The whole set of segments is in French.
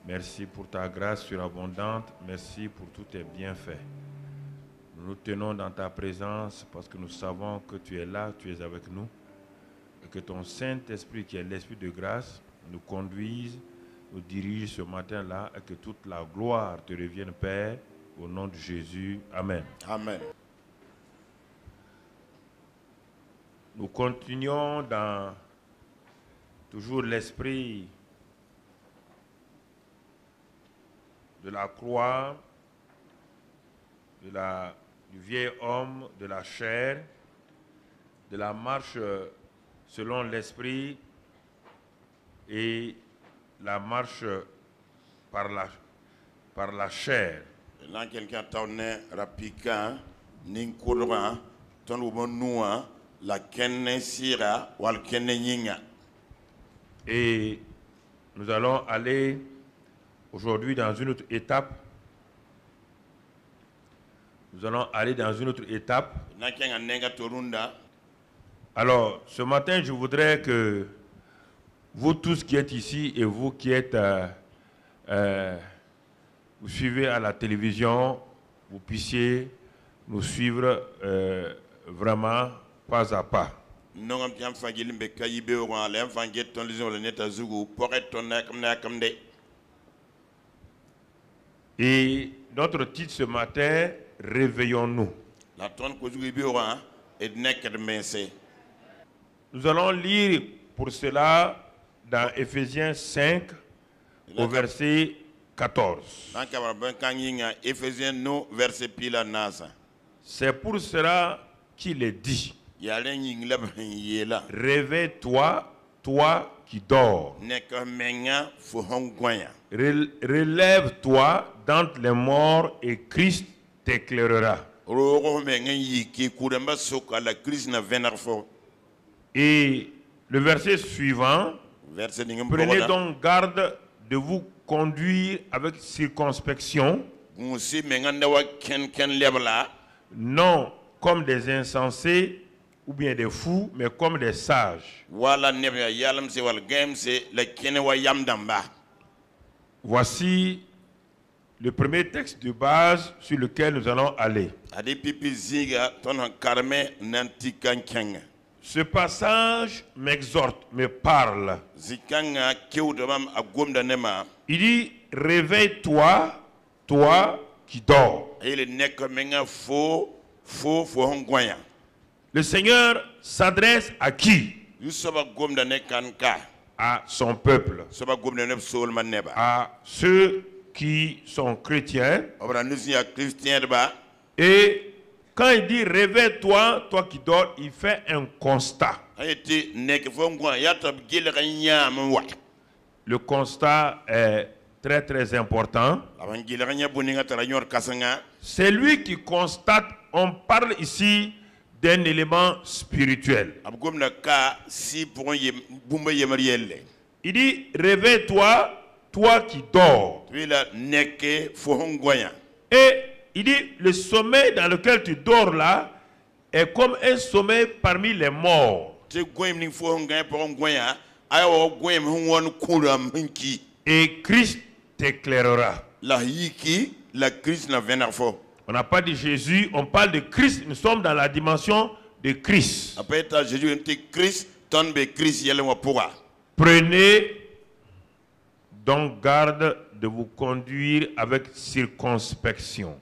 Merci pour ta grâce surabondante. Merci pour tous tes bienfaits. Nous nous tenons dans ta présence parce que nous savons que tu es là, tu es avec nous. Et que ton Saint-Esprit, qui est l'Esprit de grâce, nous conduise, nous dirige ce matin-là et que toute la gloire te revienne, Père, au nom de Jésus. Amen. Amen. Nous continuons dans toujours l'esprit de la croix, du vieil homme, de la chair, de la marche selon l'esprit et la marche par la chair. Là, quelqu'un tourne rapidement, n'incourant, ton oubonnoua, la kenne sira, ou la kenne yinga. Et nous allons aller aujourd'hui dans une autre étape. Nous allons aller dans une autre étape. Alors, ce matin, je voudrais que vous tous qui êtes ici et vous qui êtes, vous suivez à la télévision, vous puissiez nous suivre vraiment pas à pas. Et notre titre ce matin, réveillons-nous. Nous allons lire pour cela dans Éphésiens 5 au verset 14. C'est pour cela qu'il est dit: réveille-toi, toi qui dors. Relève-toi d'entre les morts et Christ t'éclairera. Et le verset suivant: prenez donc garde de vous conduire avec circonspection, non comme des insensés ou bien des fous, mais comme des sages. Voici le premier texte de base sur lequel nous allons aller. Ce passage m'exhorte, me parle. Il dit: réveille-toi, toi qui dors. Le Seigneur s'adresse à qui? À son peuple, à ceux qui sont chrétiens. Et quand il dit réveille-toi, toi qui dors, il fait un constat. Le constat est très très important. C'est lui qui constate. On parle ici d'un élément spirituel. Il dit réveille-toi, toi qui dors. Et il dit le sommeil dans lequel tu dors là est comme un sommeil parmi les morts. Et Christ t'éclairera. On n'a pas dit Jésus, on parle de Christ. Nous sommes dans la dimension de Christ. Prenez donc garde de vous conduire avec circonspection.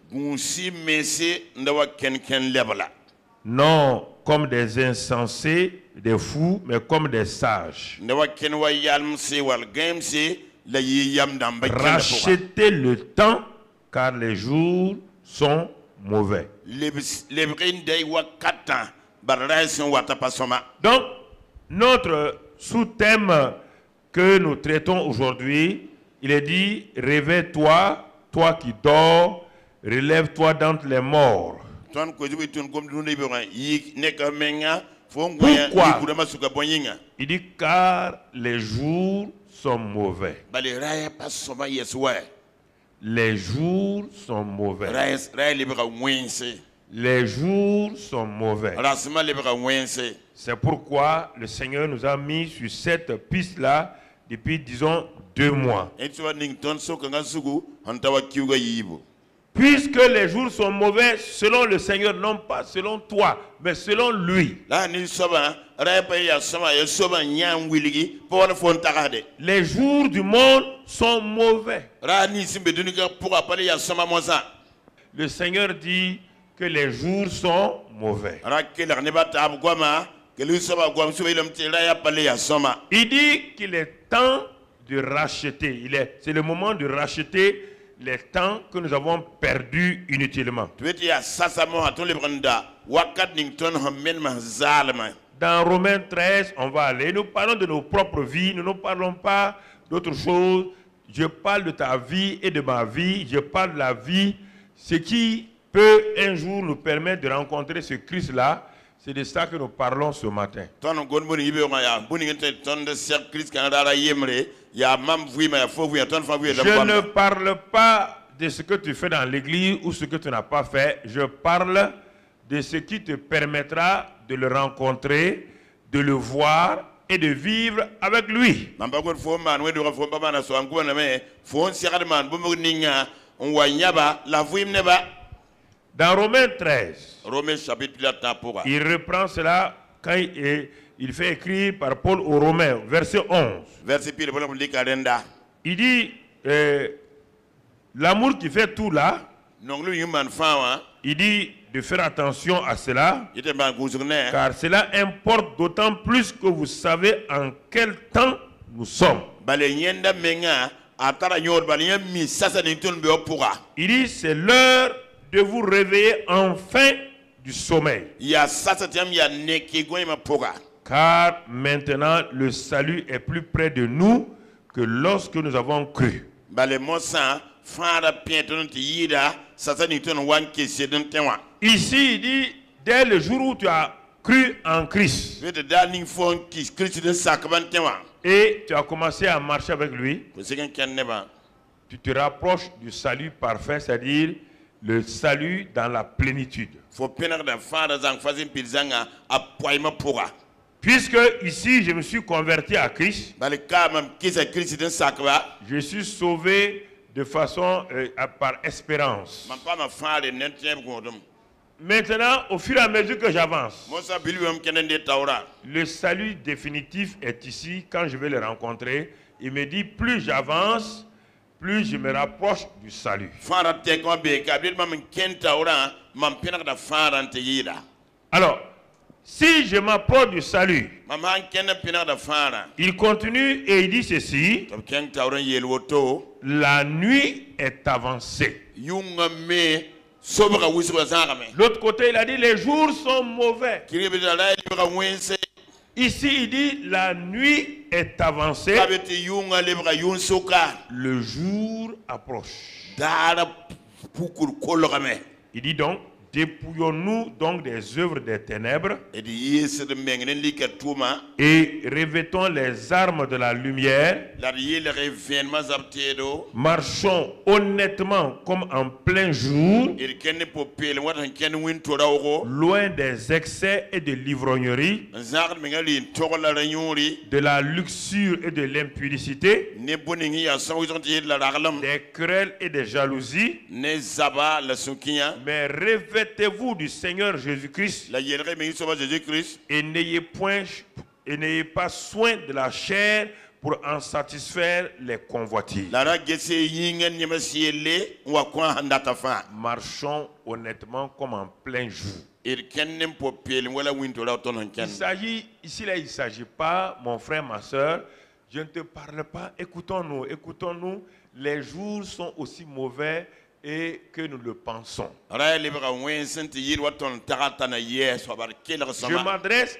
Non comme des insensés, des fous, mais comme des sages. Rachetez le temps, car les jours sont mauvais. Donc, notre sous-thème que nous traitons aujourd'hui, il est dit: réveille-toi, toi qui dors, relève-toi d'entre les morts. Pourquoi? Il dit car les jours sont mauvais. Les jours sont mauvais. Les jours sont mauvais. C'est pourquoi le Seigneur nous a mis sur cette piste-là depuis, disons, 2 mois. Puisque les jours sont mauvais selon le Seigneur, non pas selon toi, mais selon lui. Les jours du monde sont mauvais. Le Seigneur dit que les jours sont mauvais. Il dit qu'il est temps de racheter. C'est le moment de racheter les temps que nous avons perdus inutilement. Dans Romains 13, on va aller. Nous parlons de nos propres vies. Nous ne parlons pas d'autre chose. Je parle de ta vie et de ma vie. Je parle de la vie. Ce qui peut un jour nous permettre de rencontrer ce Christ-là. C'est de ça que nous parlons ce matin. Je ne parle pas de ce que tu fais dans l'église ou ce que tu n'as pas fait. Je parle de ce qui te permettra de le rencontrer, de le voir et de vivre avec lui. Dans Romains 13, il reprend cela quand il fait écrire par Paul aux Romains, verset 11. Il dit, l'amour qui fait tout là, il dit de faire attention à cela, car cela importe d'autant plus que vous savez en quel temps nous sommes. Il dit, c'est l'heure de vous réveiller enfin du sommeil. Car maintenant le salut est plus près de nous que lorsque nous avons cru. Ici il dit, dès le jour où tu as cru en Christ et tu as commencé à marcher avec lui, tu te rapproches du salut parfait, c'est-à-dire le salut dans la plénitude. Puisque ici je me suis converti à Christ, je suis sauvé de façon par espérance. Maintenant, au fur et à mesure que j'avance, le salut définitif est ici. Quand je vais le rencontrer, il me dit, plus j'avance, plus je me rapproche du salut. Alors, si je m'approche du salut, il continue et il dit ceci, la nuit est avancée. L'autre côté, il a dit, les jours sont mauvais. Ici, il dit, la nuit est avancée. Le jour approche. Il dit donc, dépouillons-nous donc des œuvres des ténèbres et revêtons les armes de la lumière. Marchons honnêtement comme en plein jour, loin des excès et de l'ivrognerie, de la luxure et de l'impudicité, des querelles et des jalousies, mais revêtez-vous du Seigneur Jésus-Christ et n'ayez pas soin de la chair pour en satisfaire les convoitises. Marchons honnêtement comme en plein jour. Il s'agit, ici là, il ne s'agit pas, mon frère, ma soeur, je ne te parle pas, écoutons-nous, les jours sont aussi mauvais et que nous le pensons. Je m'adresse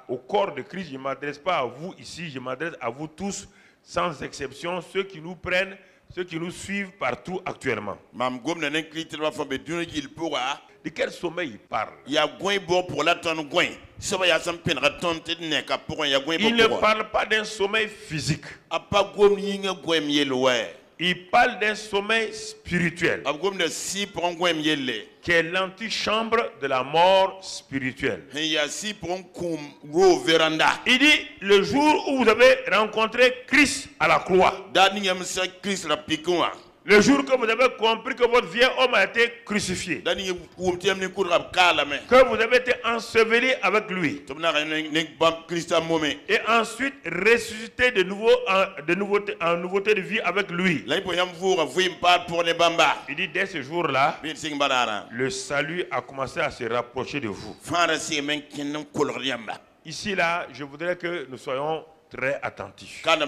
au corps de Christ, je ne m'adresse pas à vous ici, je m'adresse à vous tous, sans exception, ceux qui nous prennent, ceux qui nous suivent partout actuellement. De quel sommeil il parle? Il ne parle pas d'un sommeil physique. Il parle d'un sommeil spirituel qui est l'antichambre de la mort spirituelle. Il dit le jour où vous avez rencontré Christ à la croix, le jour que vous avez compris que votre vieil homme a été crucifié, que vous avez été enseveli avec lui, et ensuite ressuscité de nouveau en nouveauté de vie avec lui. Il dit dès ce jour-là, le salut a commencé à se rapprocher de vous. Ici, là, je voudrais que nous soyons très attentifs. Nous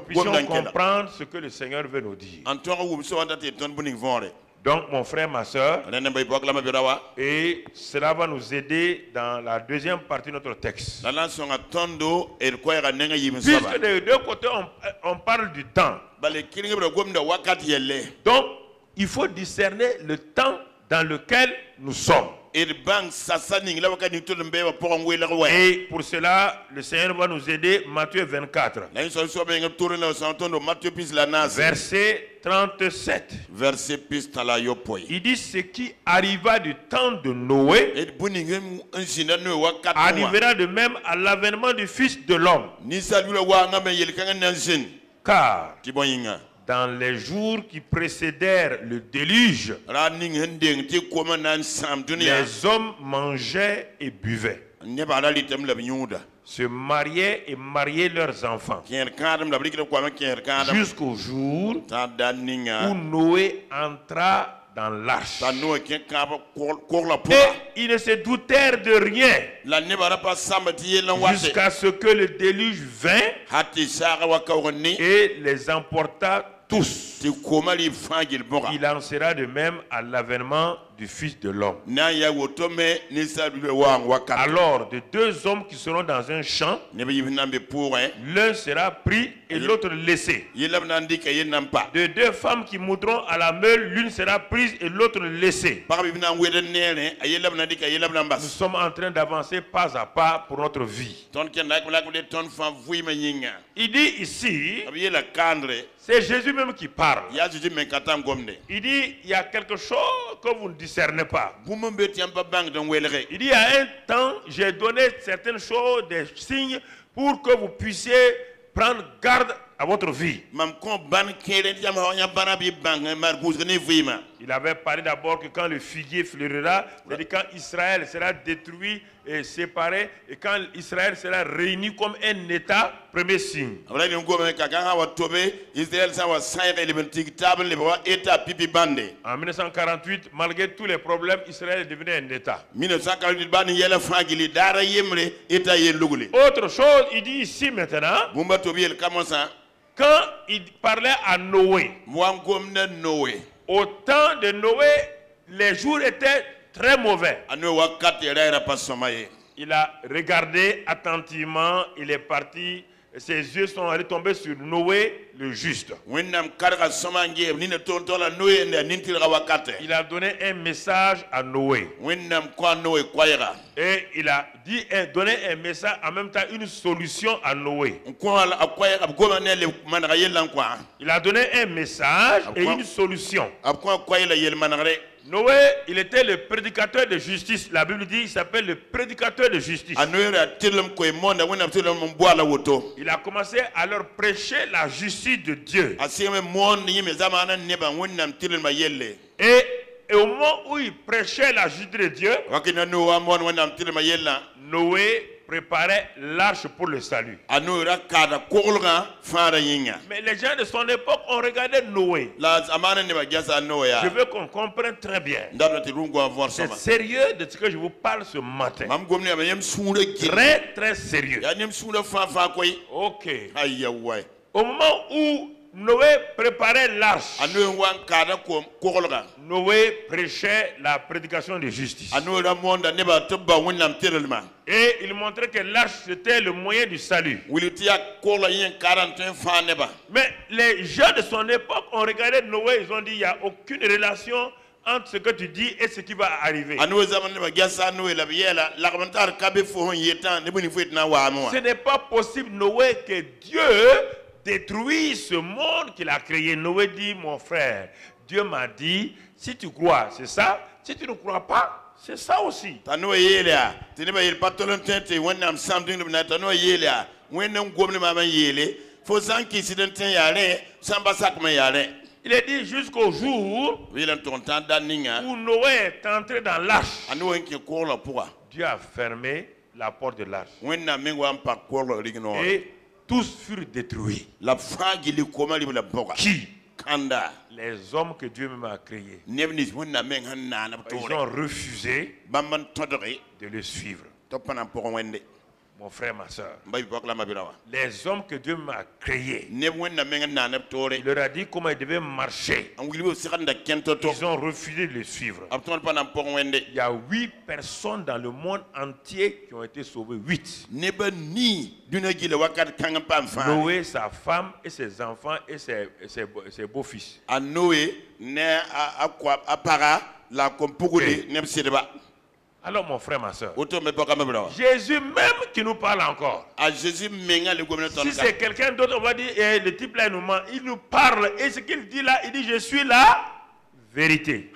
puissions comprendre ce que le Seigneur veut nous dire. Donc, mon frère, ma soeur, et cela va nous aider dans la deuxième partie de notre texte. Puisque des deux côtés, on parle du temps. Donc, il faut discerner le temps dans lequel nous sommes. Et pour cela, le Seigneur va nous aider. Matthieu 24, verset 37. Il dit ce qui arriva du temps de Noé arrivera de même à l'avènement du Fils de l'homme. Car dans les jours qui précédèrent le déluge, les hommes mangeaient et buvaient, se mariaient et mariaient leurs enfants, jusqu'au jour où Noé entra dans l'arche. Et ils ne se doutèrent de rien jusqu'à ce que le déluge vint et les emporta tous. Il en sera de même à l'avènement du Fils de l'homme. Alors, de deux hommes qui seront dans un champ, l'un sera pris et l'autre laissé. De deux femmes qui monteront à la meule, l'une sera prise et l'autre laissée. Nous sommes en train d'avancer pas à pas pour notre vie. Il dit ici, c'est Jésus même qui parle. Il dit, il y a quelque chose que vous ne discernez pas. Il dit, il y a un temps, j'ai donné certaines choses, des signes, pour que vous puissiez prendre garde à votre vie. Il avait parlé d'abord que quand le figuier fleurira, c'est-à-dire quand Israël sera détruit et séparé, et quand Israël sera réuni comme un État, premier signe. En 1948, malgré tous les problèmes, Israël est devenu un État. Autre chose, il dit ici maintenant, quand il parlait à Noé, au temps de Noé, les jours étaient très mauvais. Il a regardé attentivement, il est parti, ses yeux sont allés tomber sur Noé, le juste. Il a donné un message à Noé. Et il a donné un message, en même temps une solution à Noé. Il a donné un message et une solution. Noé, il était le prédicateur de justice. La Bible dit qu'il s'appelle le prédicateur de justice. Il a commencé à leur prêcher la justice de Dieu. Et au moment où il prêchait la justice de Dieu, Noé préparait l'arche pour le salut. Mais les gens de son époque ont regardé Noé. Je veux qu'on comprenne très bien. C'est sérieux de ce que je vous parle ce matin. Très très sérieux. Ok. Au moment où Noé préparait l'arche, Noé prêchait la prédication de justice. Et il montrait que l'arche c'était le moyen du salut. Mais les gens de son époque ont regardé Noé, ils ont dit il n'y a aucune relation entre ce que tu dis et ce qui va arriver. Ce n'est pas possible, Noé, que Dieu détruire ce monde qu'il a créé. Noé dit, mon frère, Dieu m'a dit, si tu crois, c'est ça. Si tu ne crois pas, c'est ça aussi. Il est dit jusqu'au jour où Noé est entré dans l'arche. Dieu a fermé la porte de l'arche. Et tous furent détruits. Qui? Les hommes que Dieu même a créés. Ils ont refusé de le suivre. Mon frère, ma soeur. Les hommes que Dieu m'a créés. Il leur a dit comment ils devaient marcher. Ils ont refusé de le suivre. Il y a 8 personnes dans le monde entier qui ont été sauvées. 8. Noé, sa femme et ses enfants et ses beaux-fils. Alors mon frère, ma soeur, Jésus même qui nous parle encore. Si c'est quelqu'un d'autre, on va dire, le type là il nous parle. Et ce qu'il dit là, il dit, je suis la vérité.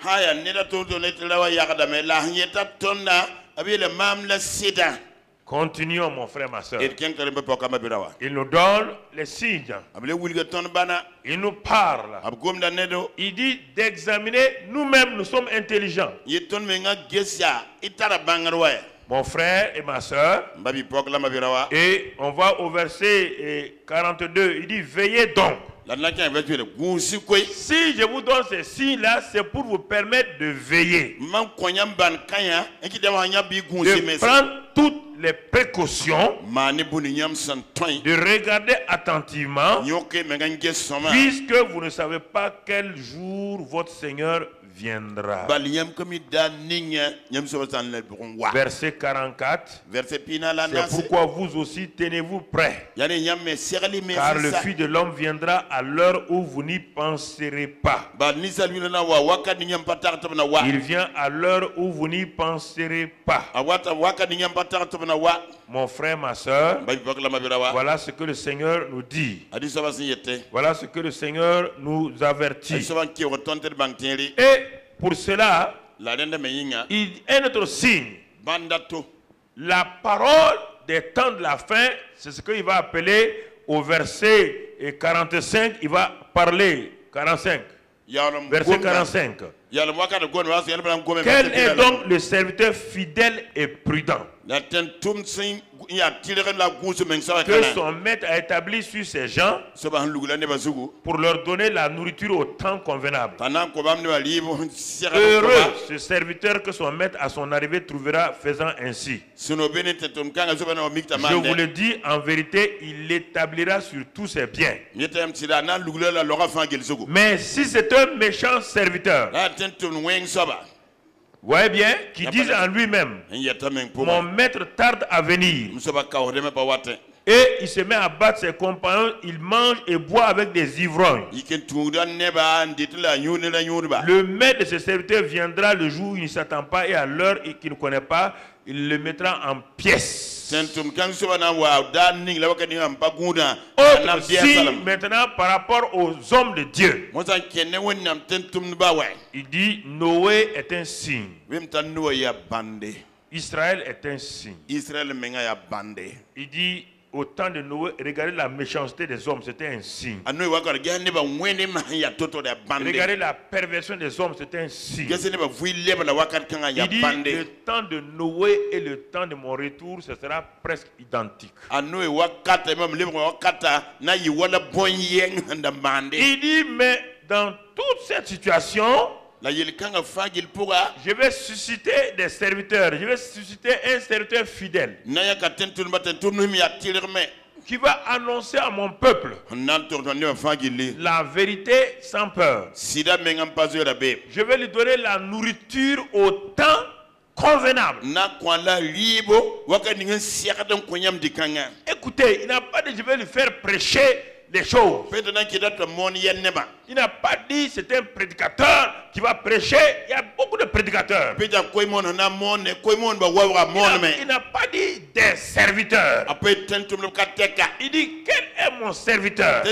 Continuons mon frère, ma soeur. Il nous donne les signes. Il nous parle. Il dit d'examiner nous-mêmes, nous sommes intelligents. Mon frère et ma soeur. Et on va au verset 42. Il dit veillez donc. Si je vous donne ces signes-là, c'est pour vous permettre de veiller. De prendre toutes les précautions, de regarder attentivement, puisque vous ne savez pas quel jour votre Seigneur viendra. Verset 44. C'est pourquoi vous aussi tenez-vous prêts, car le Fils de l'homme viendra à l'heure où vous n'y penserez pas. Il vient à l'heure où vous n'y penserez pas. Mon frère, ma soeur, voilà ce que le Seigneur nous dit. Voilà ce que le Seigneur nous avertit. Et pour cela, il est notre signe. La parole des temps de la fin, c'est ce qu'il va appeler au verset 45, il va parler 45. Verset 45. Quel est donc le serviteur fidèle et prudent que son maître a établi sur ses gens pour leur donner la nourriture au temps convenable? Heureux ce serviteur que son maître à son arrivée trouvera faisant ainsi. Je vous le dis en vérité, il l'établira sur tous ses biens. Mais si c'est un méchant serviteur, voyez bien, qui dit en lui-même, mon maître tarde à venir, et il se met à battre ses compagnons, il mange et boit avec des ivrognes. Le maître de ce serviteur viendra le jour où il ne s'attend pas et à l'heure qu'il ne connaît pas, il le mettra en pièces. Autre signe maintenant par rapport aux hommes de Dieu. Il dit Noé est un signe. Israël est un signe. Il dit au temps de Noé, regardez la méchanceté des hommes, c'était un signe. Regardez la perversion des hommes, c'était un signe. Il dit le temps de Noé et le temps de mon retour, ce sera presque identique. Il dit mais dans toute cette situation, je vais susciter des serviteurs. Je vais susciter un serviteur fidèle qui va annoncer à mon peuple la vérité sans peur. Je vais lui donner la nourriture au temps convenable. Écoutez, il n'a pas dit je vais lui faire prêcher les choses. Il n'a pas dit c'est un prédicateur qui va prêcher. Il y a beaucoup de prédicateurs. Il n'a pas dit des serviteurs. Il dit quel est mon serviteur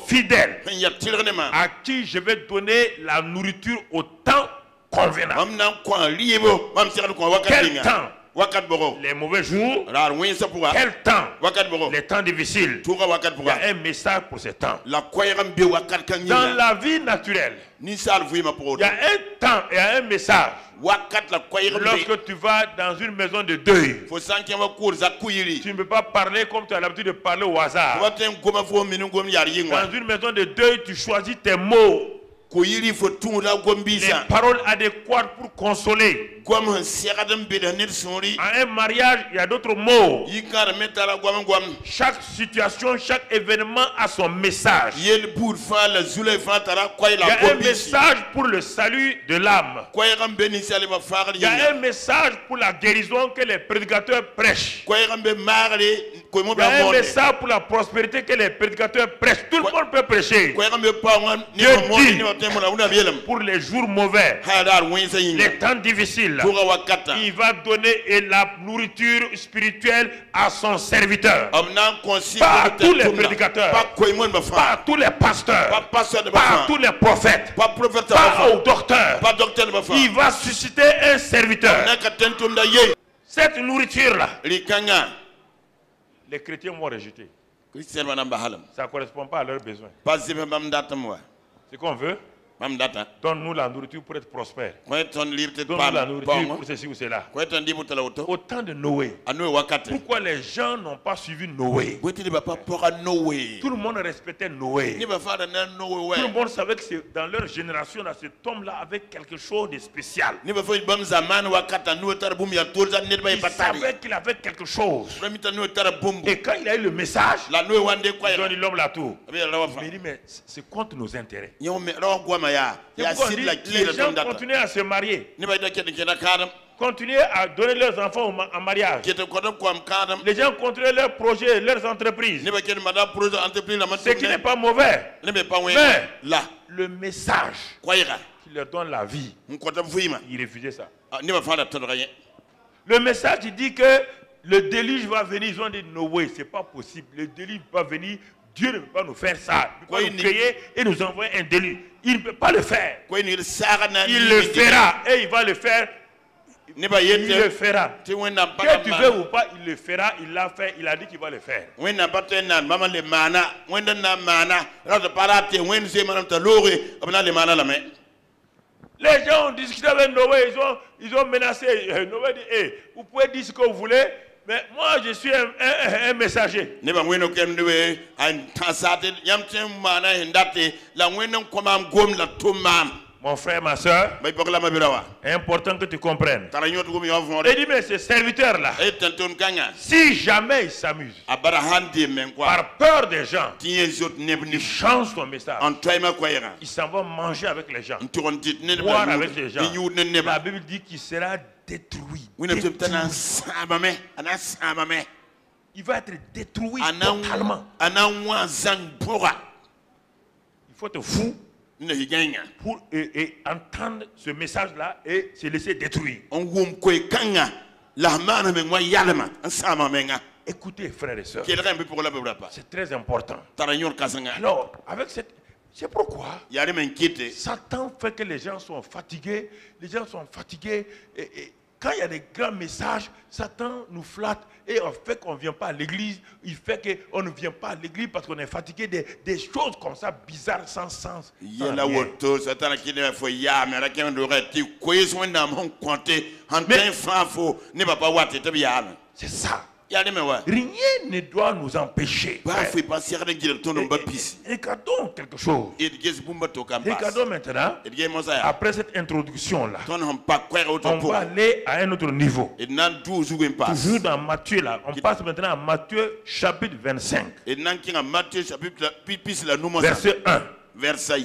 fidèle à qui je vais donner la nourriture au temps convenable. Quel temps? Les mauvais jours. Quel temps? Les temps difficiles. Il y a un message pour ces temps. Dans la vie naturelle, il y a un temps et un message. Lorsque tu vas dans une maison de deuil, tu ne peux pas parler comme tu as l'habitude de parler au hasard. Dans une maison de deuil, tu choisis tes mots. Les paroles adéquates pour consoler. À un mariage, il y a d'autres mots. Chaque situation, chaque événement a son message. Il y a un message pour le salut de l'âme. Il y a un message pour la guérison que les prédicateurs prêchent. Il y a un message pour la prospérité que les prédicateurs prêchent. Tout le monde peut prêcher. Dieu dit pour les jours mauvais, les temps difficiles, il va donner la nourriture spirituelle à son serviteur. Pas à tous les prédicateurs, pas à tous les pasteurs, pas à tous les prophètes, pas aux docteurs. Il va susciter un serviteur. Cette nourriture-là, les chrétiens vont rejeter. Ça ne correspond pas à leurs besoins. C'est qu'on veut. Donne-nous la nourriture pour être prospère. Donne-nous la nourriture pour ceci ou cela. Au temps de Noé, pourquoi les gens n'ont pas suivi Noé? Tout le monde respectait Noé. Tout le monde savait que dans leur génération, là, cet homme-là avait quelque chose de spécial. Il savait qu'il avait quelque chose. Et quand il a eu le message, il a dit l'homme là tout. Mais il dit, mais c'est contre nos intérêts. Les gens continuaient à se marier. Continuer à donner leurs enfants en mariage. Les gens continuent leurs projets, leurs entreprises. Ce qui n'est pas mauvais. Mais le message qui leur donne la vie, ils refusaient ça. Le message il dit que le déluge va venir. Ils ont dit no way, c'est pas possible. Le déluge va venir. Dieu ne peut pas nous faire ça. Il peut pas nous créer et nous envoyer un déluge. Il ne peut pas le faire. Il le fera et il va le faire. Il le fera. Que tu veux ou pas, il le fera. Il l'a fait. Il a dit qu'il va le faire. Les gens ont discuté avec Noé. Ils ont menacé. Noé dit, hey, vous pouvez dire ce que vous voulez. Mais moi, je suis un messager. Mon frère, ma soeur, c'est important que tu comprennes. Il dit, mais ce serviteur-là, si jamais il s'amuse, par peur des gens, il change son message. Il s'en va manger avec les gens, boire avec les gens. La Bible dit qu'il sera détruit. Il va être détruit totalement. Il faut te fou pour entendre ce message-là et se laisser détruire. Écoutez, frères et sœurs, c'est très important. Alors, avec cette... C'est pourquoi Satan fait que les gens sont fatigués. Les gens sont fatigués. Et quand il y a des grands messages, Satan nous flatte et on fait qu'on ne vient pas à l'église. Il fait qu'on ne vient pas à l'église parce qu'on est fatigué des choses comme ça, bizarres, sans sens. C'est ça. Rien ne doit nous empêcher. Regardons quelque chose. Regardons maintenant, après cette introduction-là, on va aller à un autre niveau. Toujours dans Matthieu, là, on passe maintenant à Matthieu chapitre 25. Verset 1.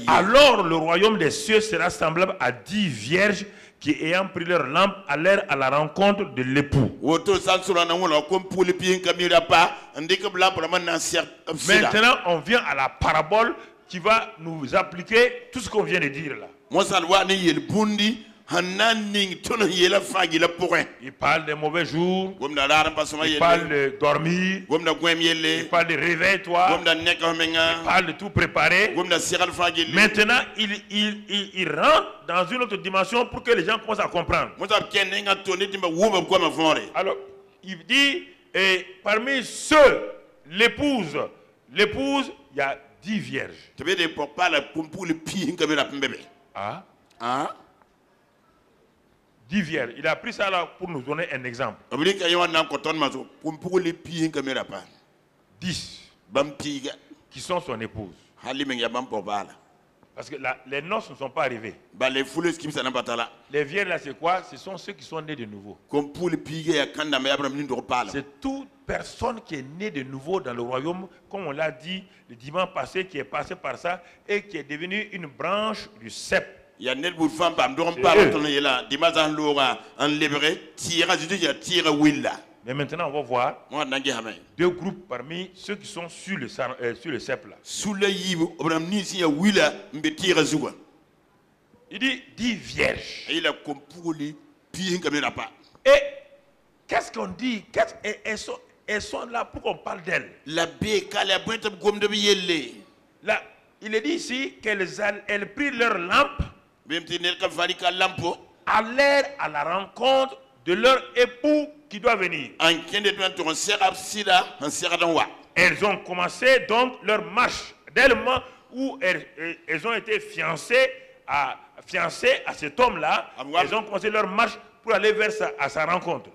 Alors le royaume des cieux sera semblable à 10 vierges qui ayant pris leur lampe allèrent à la rencontre de l'époux. Maintenant, on vient à la parabole qui va nous appliquer tout ce qu'on vient de dire là. Il parle des mauvais jours, il parle de dormir, il parle de réveille-toi, il parle de tout préparer. Maintenant, il rentre dans une autre dimension pour que les gens commencent à comprendre. Alors, il dit, et parmi ceux, l'épouse, il y a 10 vierges. Ah? 10 vierges. Il a pris ça là pour nous donner un exemple. 10 qui sont son épouse. Parce que les noces ne sont pas arrivées. Les vierges là, c'est quoi? Ce sont ceux qui sont nés de nouveau. C'est toute personne qui est née de nouveau dans le royaume, comme on l'a dit le dimanche passé, qui est passé par ça et qui est devenu une branche du cep. Mais maintenant, on va voir 2 groupes parmi ceux qui sont sur le cep là. Il dit 10 vierges. Et qu'est-ce qu'on dit? Elles sont là pour qu'on parle d'elles. Là, il est dit ici qu'elles prirent leur lampe, allèrent à la rencontre de leur époux qui doit venir. Elles ont commencé donc leur marche. Dès le moment où elles ont été fiancées à cet homme-là, elles ont commencé leur marche pour aller vers à sa rencontre.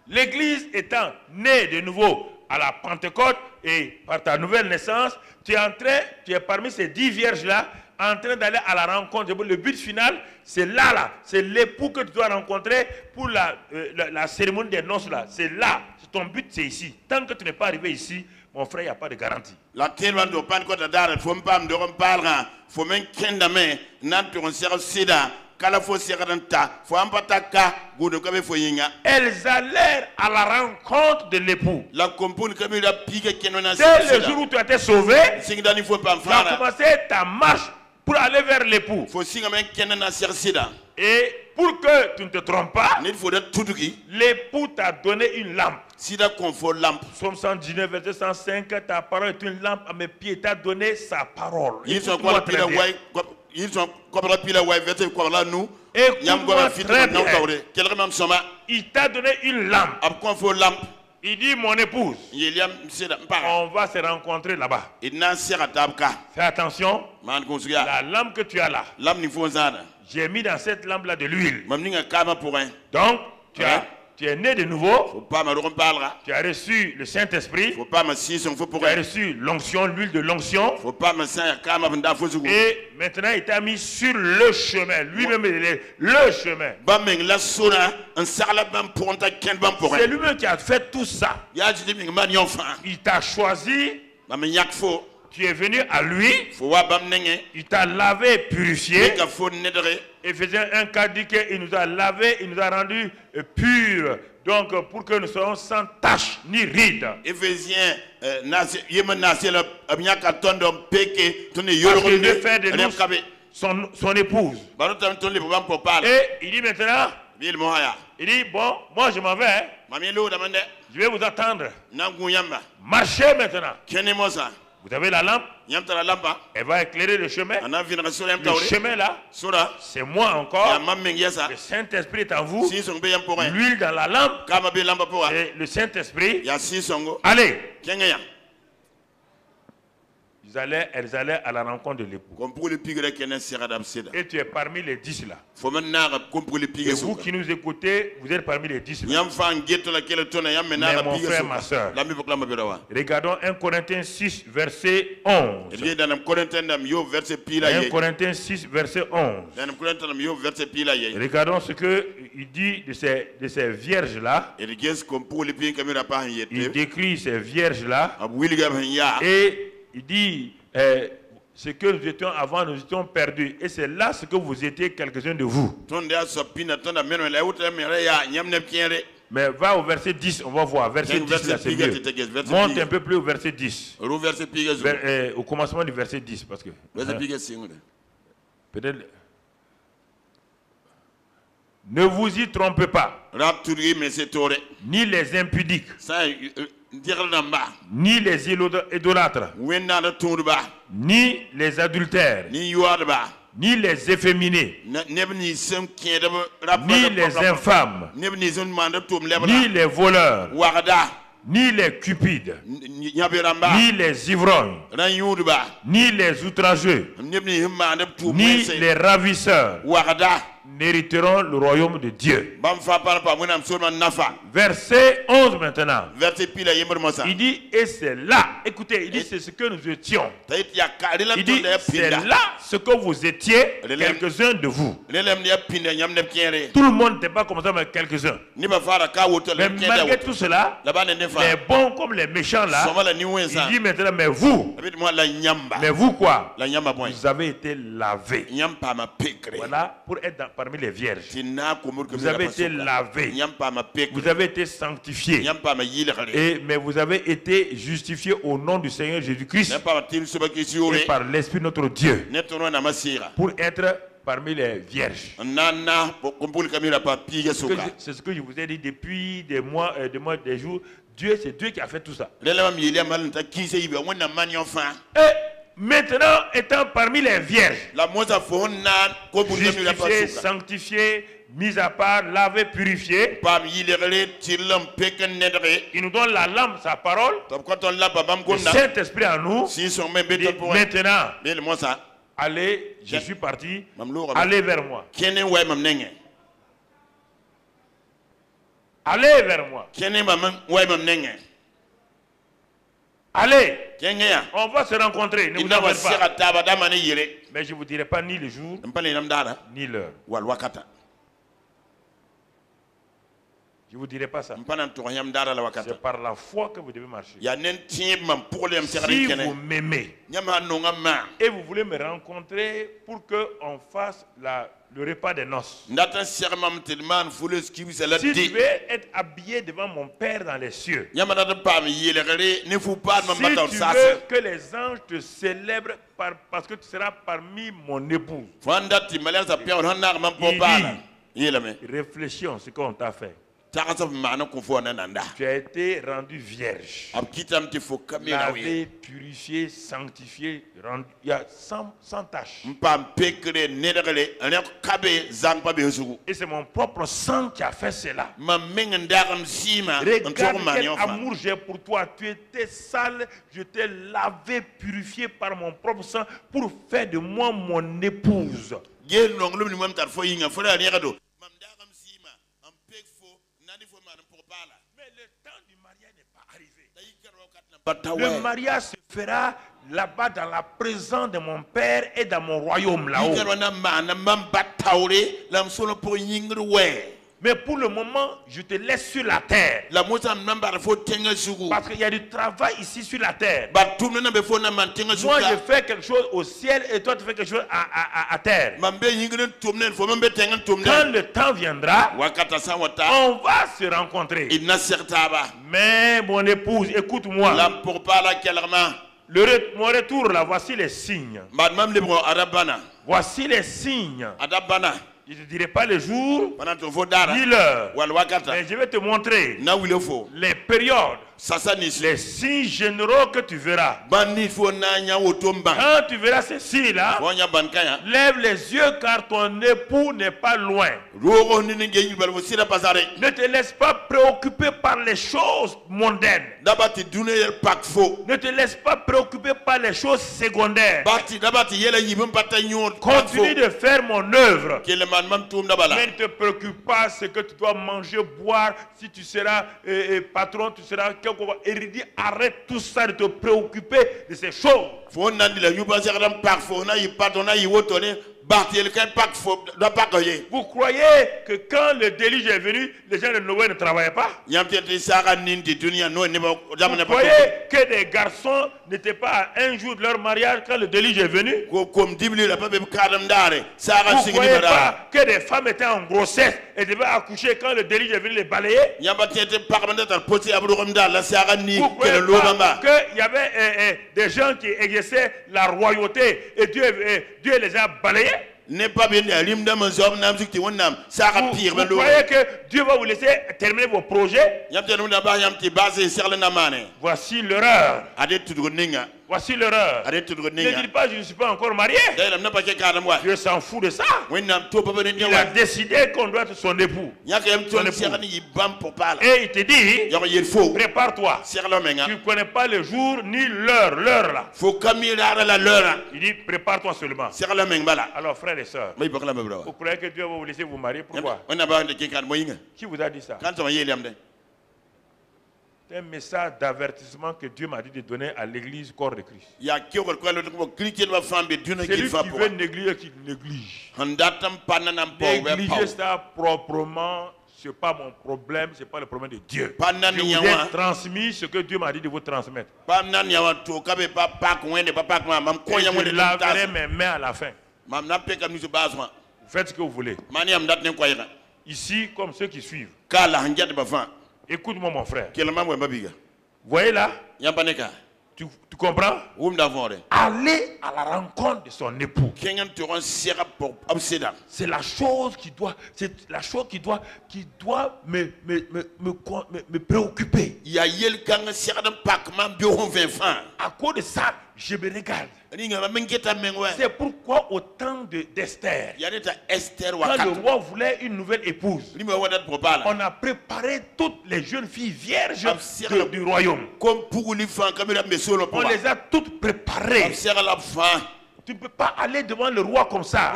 L'église étant née de nouveau à la Pentecôte et par ta nouvelle naissance, tu es parmi ces 10 vierges-là en train d'aller à la rencontre. Le but final, c'est là. C'est l'époux que tu dois rencontrer pour la cérémonie des noces là. C'est là. Ton but, c'est ici. Tant que tu n'es pas arrivé ici, mon frère, il n'y a pas de garantie. Elles allèrent à la rencontre de l'époux. Dès le jour où tu as été sauvé, tu as commencé ta marche pour aller vers l'époux. Et pour que tu ne te trompes pas, l'époux t'a donné une lampe. Psaume 119, verset 105, ta parole est une lampe à mes pieds. Il t'a donné sa parole. Écoute-moi très bien. Il t'a donné une lampe. Il dit, mon épouse, on va se rencontrer là-bas. Fais attention, la lampe que tu as là, j'ai mis dans cette lampe-là de l'huile. Donc, tu es né de nouveau. Tu as reçu le Saint-Esprit. Tu as reçu l'onction, l'huile de l'onction. Et maintenant, il t'a mis sur le chemin. Lui-même, le chemin. C'est lui-même qui a fait tout ça. Il t'a choisi. Tu es venu à lui. Il t'a lavé et purifié. Éphésiens 1:4 dit qu'il nous a lavé, il nous a rendus purs. Donc pour que nous soyons sans tache ni ride. Éphésiens parce qu'il veut faire de nous son épouse. Et il dit maintenant, il dit bon, moi je m'en vais. Je vais vous attendre. Marchez maintenant. Vous avez la lampe, elle va éclairer le chemin. Le chemin là, c'est moi encore. Le Saint-Esprit est en vous. L'huile dans la lampe. Et le Saint-Esprit. Allez. Elles allaient à la rencontre de l'époux. Et tu es parmi les 10 là. Et vous qui nous écoutez, vous êtes parmi les 10 là. Mais mon frère, ma soeur, regardons 1 Corinthiens 6, verset 11. 1 Corinthiens 6, verset 11. Regardons ce qu'il dit de ces vierges là. Il décrit ces vierges là. Et il dit, Ce que nous étions avant, nous étions perdus. Et c'est là ce que vous étiez, quelques-uns de vous. Mais va au verset 10, on va voir. Verset 10, là, c'est mieux. Monte un peu plus au verset 10. Au commencement du verset 10, parce que... Peut-être... Ne vous y trompez pas. Ni les impudiques. Ni les idolâtres. Ni les adultères. Ni les efféminés. Ni les infâmes. Ni les voleurs. Ni les cupides. Ni les ivrognes. Ni les outrageux. Ni les ravisseurs n'hériteront le royaume de Dieu. Verset 11 maintenant. Il dit, et c'est là, écoutez, il dit, c'est ce que nous étions. Il dit, c'est là ce que vous étiez, quelques-uns de vous. Tout le monde n'était pas comme ça, mais quelques-uns. Mais malgré tout cela, les bons comme les méchants là, il dit maintenant, mais vous quoi? Vous avez été lavés. Voilà, pour être parmi les vierges. Vous avez été lavés. Vous avez été sanctifiés. Mais vous avez été justifiés au nom du Seigneur Jésus-Christ et par l'Esprit notre Dieu pour être parmi les vierges. C'est ce que je vous ai dit depuis des mois, des jours. Dieu, c'est Dieu qui a fait tout ça. Et maintenant, étant parmi les vierges, justifiés, sanctifiés, mis à part, lavés, purifiés, il nous donne la lampe, sa parole, le Saint-Esprit en nous. Maintenant, allez, je suis parti, allez vers moi. Allez vers moi. Allez, on va se rencontrer. Ne vous en faites pas. Mais je ne vous dirai pas ni le jour, ni l'heure. Je ne vous dirai pas ça. C'est par la foi que vous devez marcher. Si vous m'aimez et vous voulez me rencontrer pour qu'on fasse le repas des noces. Si tu veux être habillé devant mon Père dans les cieux, si tu veux que les anges te célèbrent parce que tu seras parmi mon épouse, réfléchissons ce qu'on t'a fait. Tu as été rendu vierge, lavé, purifié, sanctifié, il y a sans tâche. Et c'est mon propre sang qui a fait cela. Regarde quel amour j'ai pour toi. Tu étais sale, je t'ai lavé, purifié par mon propre sang pour faire de moi mon épouse. Mais le temps du mariage n'est pas arrivé. Le mariage se fera là-bas dans la présence de mon Père et dans mon royaume là-haut. Mais pour le moment, je te laisse sur la terre. Parce qu'il y a du travail ici sur la terre. Moi, je fais quelque chose au ciel et toi, tu fais quelque chose à terre. Quand le temps viendra, on va se rencontrer. Mais mon épouse, écoute-moi. Mon retour là, voici les signes. Voici les signes. Je ne te dirai pas le jour ni l'heure, mais je vais te montrer les périodes, les signes généraux que tu verras. Quand tu verras ces signes-là, lève les yeux car ton époux n'est pas loin. Ne te laisse pas préoccuper par les choses mondaines. Ne te laisse pas préoccuper par les choses secondaires. Continue de faire mon œuvre. Mais ne te préoccupe pas ce que tu dois manger, boire. Si tu seras patron, tu seras quelqu'un. Et dit, arrête tout ça de te préoccuper de ces choses. Vous croyez que quand le déluge est venu, les gens de Noé ne travaillaient pas? Vous croyez que des garçons n'étaient pas à un jour de leur mariage quand le déluge est venu? Vous ne croyez pas que des femmes étaient en grossesse et devaient accoucher quand le déluge est venu les balayer? Vous ne croyez pas qu'il y avait des gens qui exerçaient la royauté et Dieu les a balayés? Vous croyez que Dieu va vous laisser terminer vos projets? Voici l'erreur. Voici l'erreur. Ne dites pas je ne suis pas encore marié. Dieu s'en fout de ça. Il a décidé qu'on doit être son époux. Et il te dit, prépare-toi. Tu ne connais pas le jour ni l'heure. L'heure là. Il dit, prépare-toi seulement. Alors frères et sœurs, vous croyez que Dieu va vous laisser vous marier? Pourquoi? Qui vous a dit ça? C'est un message d'avertissement que Dieu m'a dit de donner à l'église corps de Christ. Celui qui veut négliger, qui néglige. Négliger ça proprement, ce n'est pas mon problème, ce n'est pas le problème de Dieu. Je vous ai transmis ce que Dieu m'a dit de vous transmettre. Et je laverai mes mains à la fin. Vous faites ce que vous voulez. Ici, comme ceux qui suivent. Écoute-moi mon frère. Voyez là? Tu comprends? Aller à la rencontre de son époux. C'est la chose qui doit me préoccuper. À cause de ça, je me regarde. C'est pourquoi au temps d'Esther, quand le roi voulait une nouvelle épouse, on a préparé toutes les jeunes filles vierges du royaume. On les a toutes préparées. Tu ne peux pas aller devant le roi comme ça.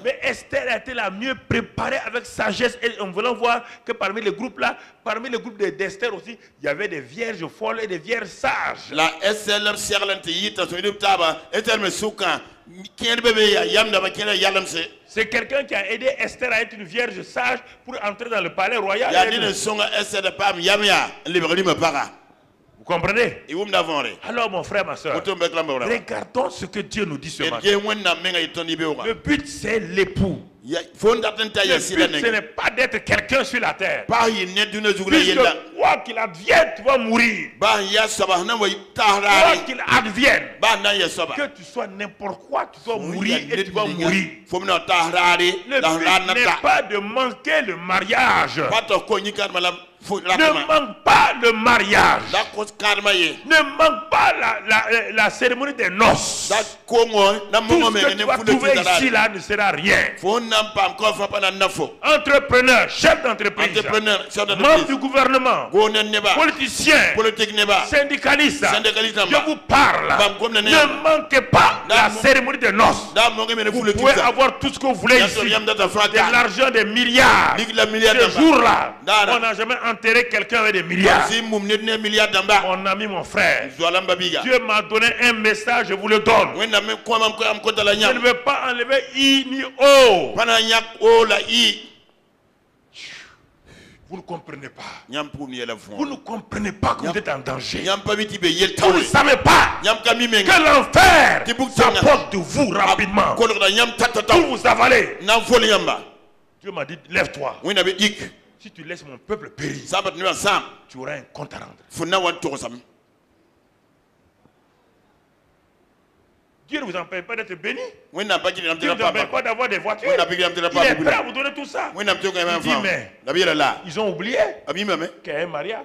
Mais Esther a été la mieux préparée avec sagesse. Et en voulant voir que parmi les groupes là, parmi les groupes d'Esther aussi, il y avait des vierges folles et des vierges sages. C'est quelqu'un qui a aidé Esther à être une vierge sage pour entrer dans le palais royal. Vous comprenez? Alors mon frère, ma soeur, regardons ce que Dieu nous dit ce matin. Le but c'est l'époux. Le but ce n'est pas d'être quelqu'un sur la terre. Puisque quoi qu'il advienne, tu vas mourir. Quoi qu'il advienne, que tu sois n'importe quoi, tu dois mourir et tu vas mourir. Le but n'est pas de manquer le mariage. Ne manque pas le mariage. Ne manque pas la cérémonie des noces. Tout ce que tu vas trouver ici là ne sera rien. Entrepreneur, chef d'entreprise, membre du gouvernement, politicien, syndicaliste, je vous parle. Ne manquez pas la cérémonie des noces. Vous pouvez avoir tout ce que vous voulez ici. De l'argent, des milliards. Ce jour-là, on n'a jamais enterré quelqu'un avec des milliards. Mon ami, mon frère, Dieu m'a donné un message, je vous le donne. Je ne veux pas enlever I ni O. Vous ne comprenez pas. Vous ne comprenez pas que vous êtes en danger. Vous ne savez pas que l'enfer s'approche de vous rapidement pour vous avaler. Dieu m'a dit, lève-toi. Si tu laisses mon peuple périr, tu auras un compte à rendre. Dieu ne vous empêche pas d'être béni. Dieu ne vous empêche pas d'avoir des voitures. Il est prêt à vous donner tout ça. Il dit, mais ils ont oublié qu'il y a un mariage.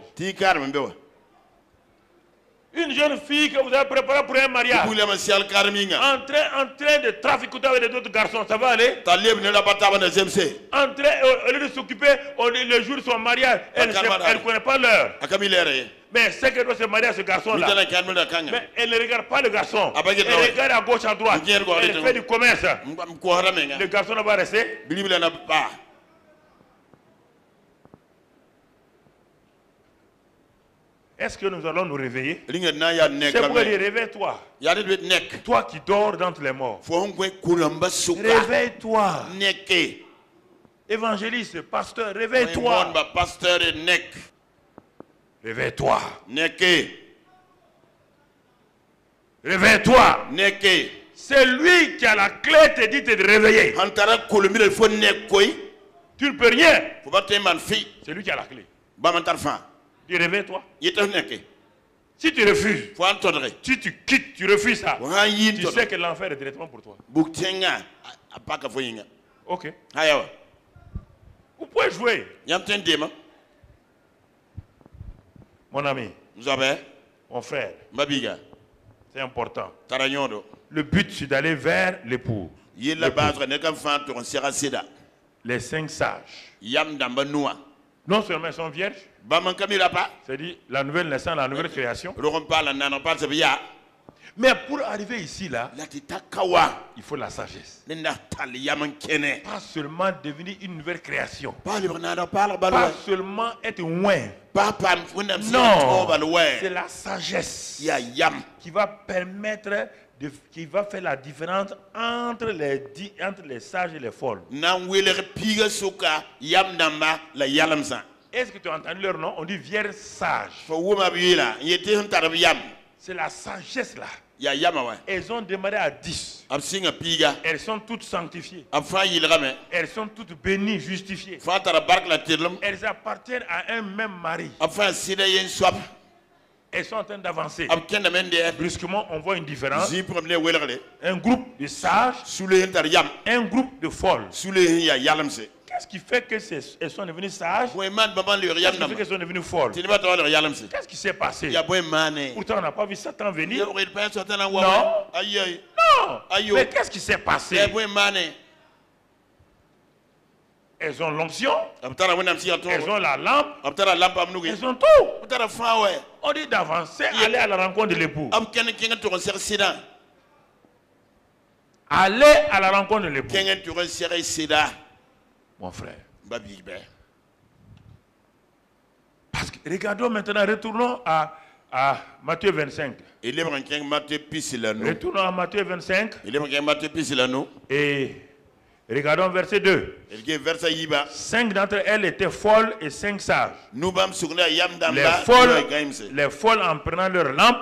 Une jeune fille que vous avez préparée pour un mariage, en train de traficoter avec d'autres garçons, ça va aller? En train, au lieu de s'occuper le jour de son mariage, elle ne connaît pas l'heure. Mais c'est qu'elle doit se marier à ce garçon-là. Mais elle ne regarde pas le garçon. Elle regarde à gauche, à droite. Elle fait du commerce. Le garçon va rester. Est-ce que nous allons nous réveiller? Ringa na ya nek C'est pourquoi la il dit réveille-toi. ya de nek Toi qui dors d'entre les morts. fo ngwe kuramba suka Réveille-toi. neke Évangéliste, pasteur, mon réveille-toi. ba pasteur nek Réveille-toi. neke Réveille-toi. neke C'est lui qui a la clé, te dit de te réveiller. antara kolomire fo nek koy Tu ne peux rien. fo ba man fi C'est lui qui a la clé. ba man tarfa Dis réveille-toi. yeta neke Si tu refuses, fo antodre si tu quittes, tu refuses ça, wa yin tu to sais que l'enfer est directement pour toi. buktenga apaka fo yinga Ok. hayawa Vous pouvez jouer, yam tendema mon ami, nzobe mon frère. mabiga C'est important. taranyodo Le but, c'est d'aller vers l'époux. yela bazra ne kan fa to sera sida Les 5 sages. yam damba noa Non seulement ils sont vierges, ba man kamira pa c'est-à-dire la nouvelle naissance, la nouvelle création. ro parle nana parle biya Mais pour arriver ici, là, la titakawa il faut la sagesse. ne na tal yaman kene Pas seulement devenir une nouvelle création. pas le nana parle Pas balwa seulement être loin. papa mfuna Non, balwa c'est la sagesse ya yam qui va permettre, qui va faire la différence entre les sages et les folles. nan wele piga suka yam damba la yalamsa Est-ce que tu as entendu leur nom? On dit vierge sage. fo wuma biila yete huntar yam C'est la sagesse là. ya yama wa Elles ont démarré à 10. ab singa piga Elles sont toutes sanctifiées. ab fa yilgame Elles sont toutes bénies, justifiées. fa tara bark la tirlum Elles appartiennent à un même mari. ab fa sida yen swap Elles sont en train d'avancer. ab kenda men de Brusquement, on voit une différence. zi problem ne welgale Un groupe de sages, sule huntar yam un groupe de folles. sule ya yalamse Qu'est-ce qui fait qu'elles sont devenues sages? boy man baban le Qu'est-ce yam qui fait nam qu'elles sont devenues folles? tini ba tawala yalamse Qu'est-ce qui s'est passé? ya boy mané Pourtant, on n'a pas vu Satan venir. ya boy pa sotana wa Non. ayi Non. Aïe. Mais qu'est-ce qui s'est passé? ya boy mané Elles ont l'onction, ab tara wonam si ato elles ont la lampe, ab tara lampa am nugi elles ont tout. ab tara fa we On dit d'avancer, aller à la rencontre de l'époux. am ken kenga to ser sida Aller à la rencontre de l'époux. kenga to ser sida Mon frère. babi be Parce que regardons maintenant, retournons à Matthieu 25. ele ba kenga mate pisila no Retournons à Matthieu 25 ele ba kenga mate pisila no et regardons verset 2. ele ge versa yiba 5 d'entre elles étaient folles et 5 sages. nu bam sugna yam Les damba folles en prenant leur lampe,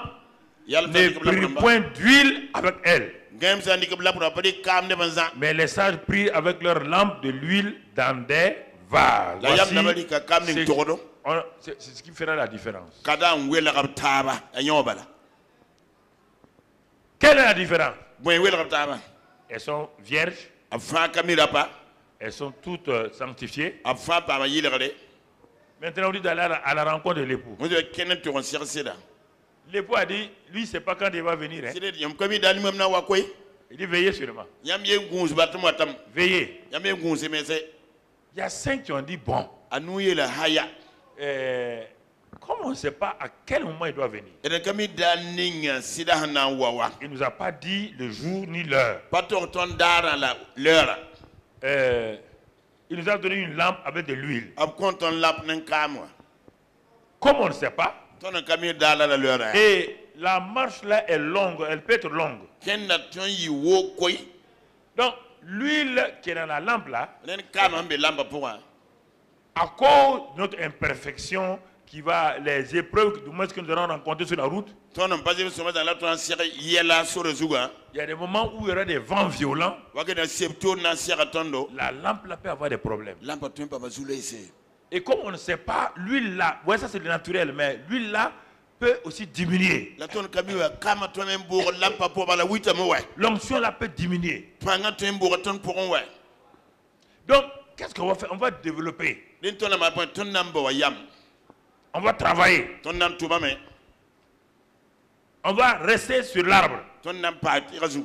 yalla ne prirent point d'huile avec elles. games andi ko blabra padi kam ne banza Mais les sages prirent avec leur lampe de l'huile dans des vases. la yam damba ka kam ni togodo C'est ce qui fera la différence. kada wela ka taba anyobala Quelle est la différence? boy wela ka taba Elles sont vierges, afa kamira pa elles sont toutes sanctifiées. afa pa ba yilgare Maintenant, on dit d'aller à la rencontre de l'époux. mo de kenen to ser sida L'époux a dit, lui, c'est pas quand il va venir. Hein. sida yam kami dal mem na wa koy Il dit, veillez sûrement. yam ye gunz batum watam Veillez. yam ye gunz me se Il y a 5 qui ont dit, bon, anu yela haya comme on ne sait pas à quel moment il doit venir, eden kami dal ninga sida hana wawa il ne nous a pas dit le jour ni l'heure. pator ton dara la l'heure Il nous a donné une lampe avec de l'huile. ab konton lap nan kamwa Comme on ne sait pas, ton kami dala la l'heure et la marche là est longue, elle peut être longue. ken na ton yi wo koy Donc, l'huile qui est dans la lampe là, len kama be lamba pour à cause de notre imperfection, qui va, les épreuves du moins que nous allons rencontrer sur la route, ton pas se mettre dans la ton sere yela sur le zuga il y a des moments où il y aura des vents violents. wa ke na septo na sere tondo La lampe là peut avoir des problèmes. lamba ton pas bazule ise Et comme on ne sait pas, l'huile là, ouais, ça c'est le naturel, mais l'huile là peut aussi diminuer. la ton kami wa kama ton mbour lampa pour bala wita mo wa L'onction là peut diminuer. panga ton mbour ton pour wa Donc, qu'est-ce qu'on va faire? On va développer. den ton ma point ton namba wa yam On va travailler. ton nam tuba me On va rester sur l'arbre. ton nam pa tirazu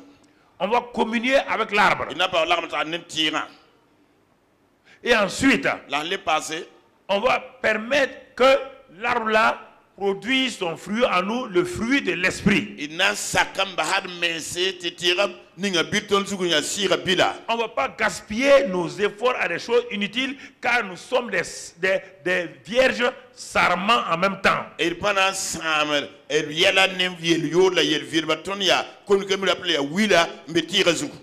On va communier avec l'arbre. ina pa l'arbre ta nen tira Et ensuite, la le passé on va permettre que l'arbre là produise son fruit en nous, le fruit de l'esprit. ina sakam bahad mese te tira ninga biton suku nya sira bila. On ne va pas gaspiller nos efforts à des choses inutiles car nous sommes des vierges sarments en même temps. El pana samer el yela nem viel yola yel vil batonia kon ke mi rappelé wila mbetira zuku.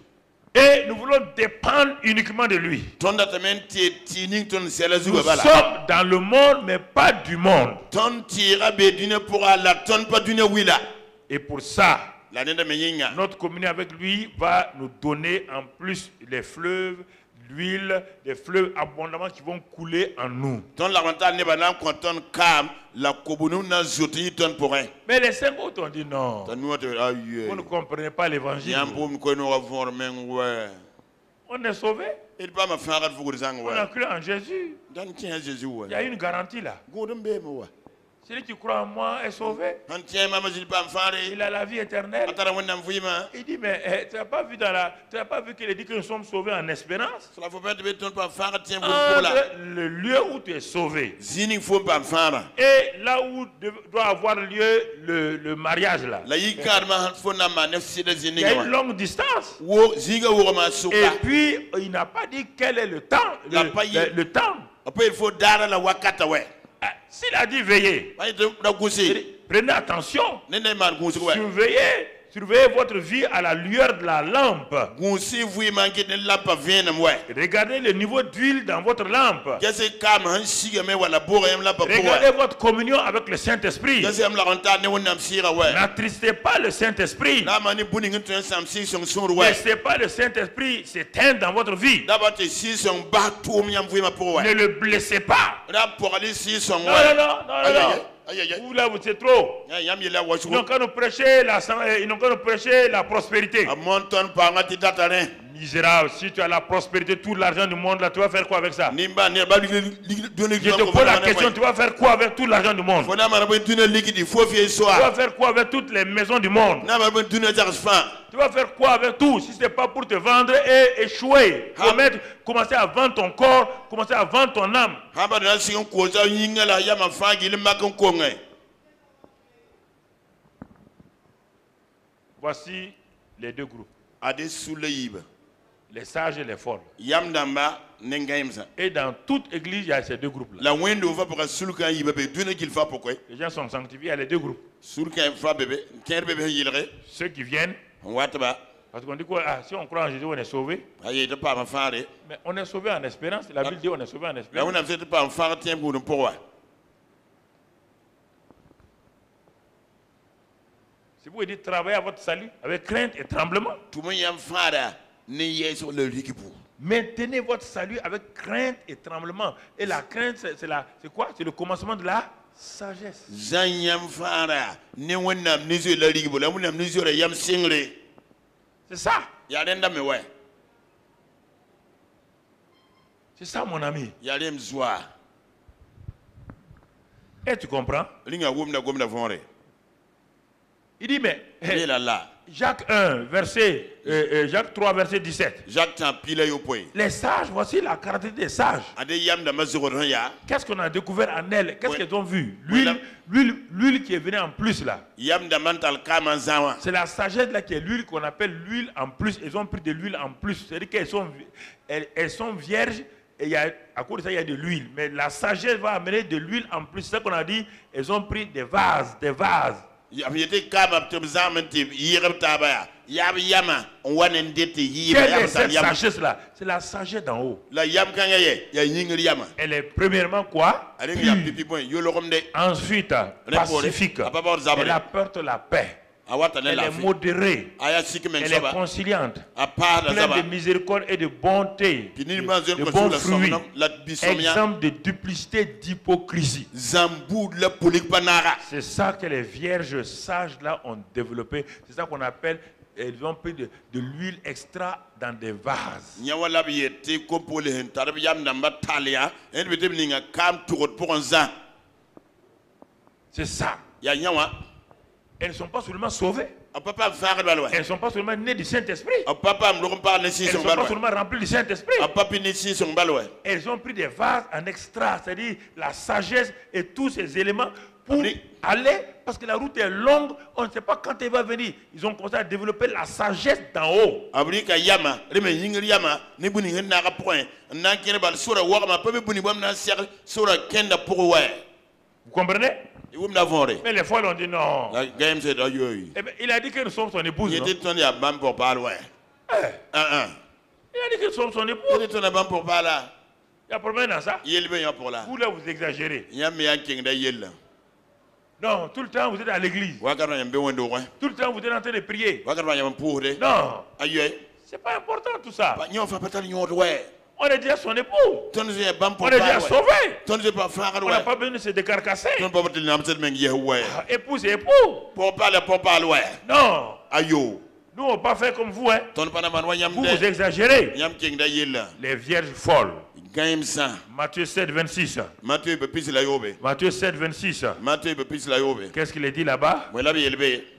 Et nous voulons dépendre uniquement de lui. Ton datamen ti ning ton sela Nous zuga bala. sommes dans le monde mais pas du monde. Ton tira be dine pour la ton pas dine wila. Et pour ça, La nenda menyinga. notre communion avec lui va nous donner en plus les fleuves, l'huile, des fleuves abondamment qui vont couler en nous. Ton la renta ne banam konton kam la kobunu na zoti ton pourrin. Mais les cinq autres ont dit non. Ton nous aïe. Vous ne comprenez pas l'évangile. Yambum ko no avor men ouais. On est sauvé. Il pas ma faire fugur zang On a ouais. cru en Jésus. Dan tien Jésus ouais. Il y a une garantie là. Godum be mo ouais. Celui qui croit en moi est sauvé. Han tien mama zil pas faire. Il a la vie éternelle. Atara wonam fuima. Il dit, mais tu n'as pas vu qu'il dit que nous sommes sauvés en espérance? Cela faut pas te ton pas faire tien pour là. Le lieu où tu es sauvé. Zini faut pas faire. Et là où doit avoir lieu le mariage là. La yikar ma faut na ma nefsi de Il zini. y a une longue distance. Wo ziga wo ma Et souka. puis, il n'a pas dit quel est le temps. Le temps. Après il faut dara la wakata ouais. S'il a dit veillez, Ba ite da gusi. prenez attention. Nene mar gusi ouais. Surveillez votre vie à la lueur de la lampe. Gusi vui mangi de lampa vienne ouais. Regardez le niveau d'huile dans votre lampe. Gese kam han siga me wala bora yam lampa Regardez votre communion avec le Saint-Esprit. Gese am la renta ne wonam sira ouais. N'attristez pas le Saint-Esprit. Na mani buni ngin sam si son sur Ne ouais. laissez pas le Saint-Esprit s'éteindre dans votre vie. D'abord te si son ba tout miam vui ma pour Ne ouais. le blessez pas. Na pour aller si son Non, ouais. non, non, non, non. Vous là, vous c'est trop. Yam yela wa Ils n'ont qu'à nous prêcher la prospérité. A monton pa ngati datarin. Misérable, si tu as la prospérité, tout l'argent du monde, là, tu vas faire quoi avec ça? Nimba ne ba donner Je te pose la question, tu vas faire quoi avec tout l'argent du monde? Fona mara ben tuna liquide faut fier Tu soir. vas faire quoi avec toutes les maisons du monde? Na ba ben tuna jarsfan. Tu vas faire quoi avec tout si ce n'est pas pour te vendre et échouer? Commencer à vendre ton corps, commencer à vendre ton âme. Haba na si ko za yinga la ya ma fangi le makon ko ngai. Voici les deux groupes, Ade suleib. les sages et les folles. Yam damba nengaimsa. Et dans toute église, il y a ces deux groupes-là. La window va pour sulka yiba be dune qu'il fa pourquoi? Les gens sont sanctifiés, il y a les deux groupes. Sulka fa bébé, ker bébé yilre. Ceux qui viennent, Watba. parce qu'on dit quoi, si on croit en Jésus, on est sauvé. Aye de pas ma fare. Mais on est sauvé en espérance. La Bible dit on est sauvé en La espérance. on a fait pas en fare tien pour pourquoi? Si vous dites travailler à votre salut avec crainte et tremblement, Tout le yam fara ne yeso le likipu. maintenez votre salut avec crainte et tremblement. Et la crainte, c'est quoi? C'est le commencement de la sagesse. Zanyam fara ne wonnam nizo le likipu. La wonnam nizo le yam singre. C'est ça. Ya renda me ouais. C'est ça, mon ami. Ya rem zwa. Et tu comprends? Linga gomna vonre. Il dit, mais Et là là. Jacques 3, verset 17. Jacques t'en pile yo point. Les sages, voici la caractéristique des sages. Ade yam da mazoro ya. Qu'est-ce qu'on a découvert en elles? Qu'est-ce Oui. qu'elles ont vu? Oui, L'huile qui est venue en plus là. Yam da mental kama zawa. C'est la sagesse là qui est l'huile qu'on appelle l'huile en plus. Ils ont pris de l'huile en plus. C'est-à-dire qu'elles sont vierges et à cause de ça il y a de l'huile. Mais la sagesse va amener de l'huile en plus. C'est ça qu'on a dit. Elles ont pris des vases. Yam yete kama te zamante yirem tabaya. Yam yama wanen dete yiba Quelle est yam cette yam. sagesse là? C'est la sagesse d'en haut. La yam kanga ye ya yingri yama. Elle est premièrement quoi? Ale Pure. yam pipi point yo lo komde. Ensuite, pacifique. Elle apporte la paix. Awata ne Elle la est fi. modérée. Aya sikmen Elle est soba. conciliante. A part da Pleine saba. de miséricorde et de bonté. Pinil mazon De ko bons sula fruits. somnam la bisomia. Exemple de duplicité, d'hypocrisie. Zambu la polik panara. C'est ça que les vierges sages là ont développé. C'est ça qu'on appelle, elles ont pris de l'huile extra dans des vases. Nyawala bi yete ko pole hen tarab yam da matalia. En bete ninga kam turot pour un zan. C'est ça. Ya nyawa. Elles ne sont pas seulement sauvées. A papa faire balwa. Elles ne sont pas seulement nées du Saint-Esprit. A papa me pas ne si Elles ne son sont pas balwa. seulement remplies du Saint-Esprit. A papi ne si son balwa. Elles ont pris des vases en extra, c'est-à-dire la sagesse et tous ces éléments pour aller, parce que la route est longue, on ne sait pas quand elle va venir. Ils ont commencé à développer la sagesse d'en haut. Vous comprenez? Mais les folles ont dit non. Eh ben, il a dit que nous sommes son épouse. Non? Il a dit que nous sommes son épouse. Il y a problème dans ça. Vous là, vous exagérez. Non, tout le temps vous êtes à l'église. Tout le temps vous êtes en train de prier. Non. C'est pas important tout ça. On est déjà son époux. On est déjà sauvé. On n'a pas besoin de se décarcasser. Époux, c'est époux. Non. Nous, on ne va pas faire comme vous. Hein. Vous exagérez. Les vierges folles. Matthieu 7, 26. Matthieu 7, 26. Qu'est-ce qu'il est dit là-bas?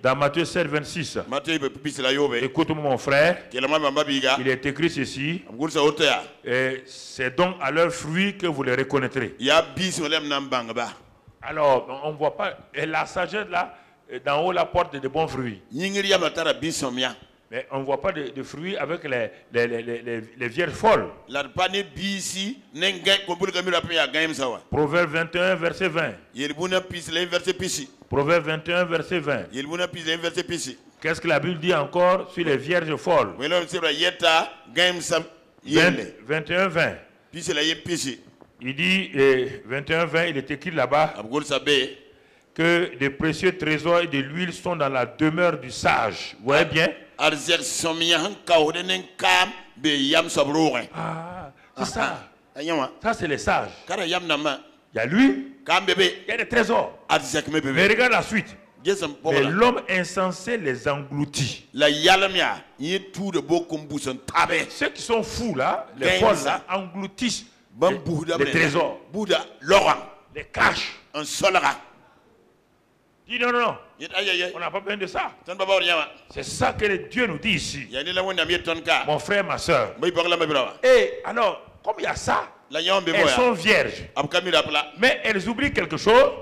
Dans Matthieu 7, 26. Écoute-moi mon frère. Il est écrit ceci. Et c'est donc à leurs fruits que vous les reconnaîtrez. Alors, on ne voit pas. Et la sagesse là, d'en haut, la porte de bons fruits. Mais on ne voit pas de fruits avec les vierges folles. Proverbe 21, verset 20. Proverbe 21, verset 20. Qu'est-ce que la Bible dit encore sur les vierges folles? 21, 20. Il dit, 21, 20, il est écrit là-bas que des précieux trésors et de l'huile sont dans la demeure du sage. Vous voyez bien? Ah, c'est ça. Ça, c'est les sages. Il y a lui, il y a des trésors. Mais regarde la suite. Mais l'homme insensé les engloutit. Ceux qui sont fous là, les folles là, engloutissent les trésors, les cachent. Dis non, non, non. On n'a pas besoin de ça. C'est ça que Dieu nous dit ici. Mon frère, ma soeur. Et alors, comme il y a ça, elles sont vierges. Mais elles oublient quelque chose.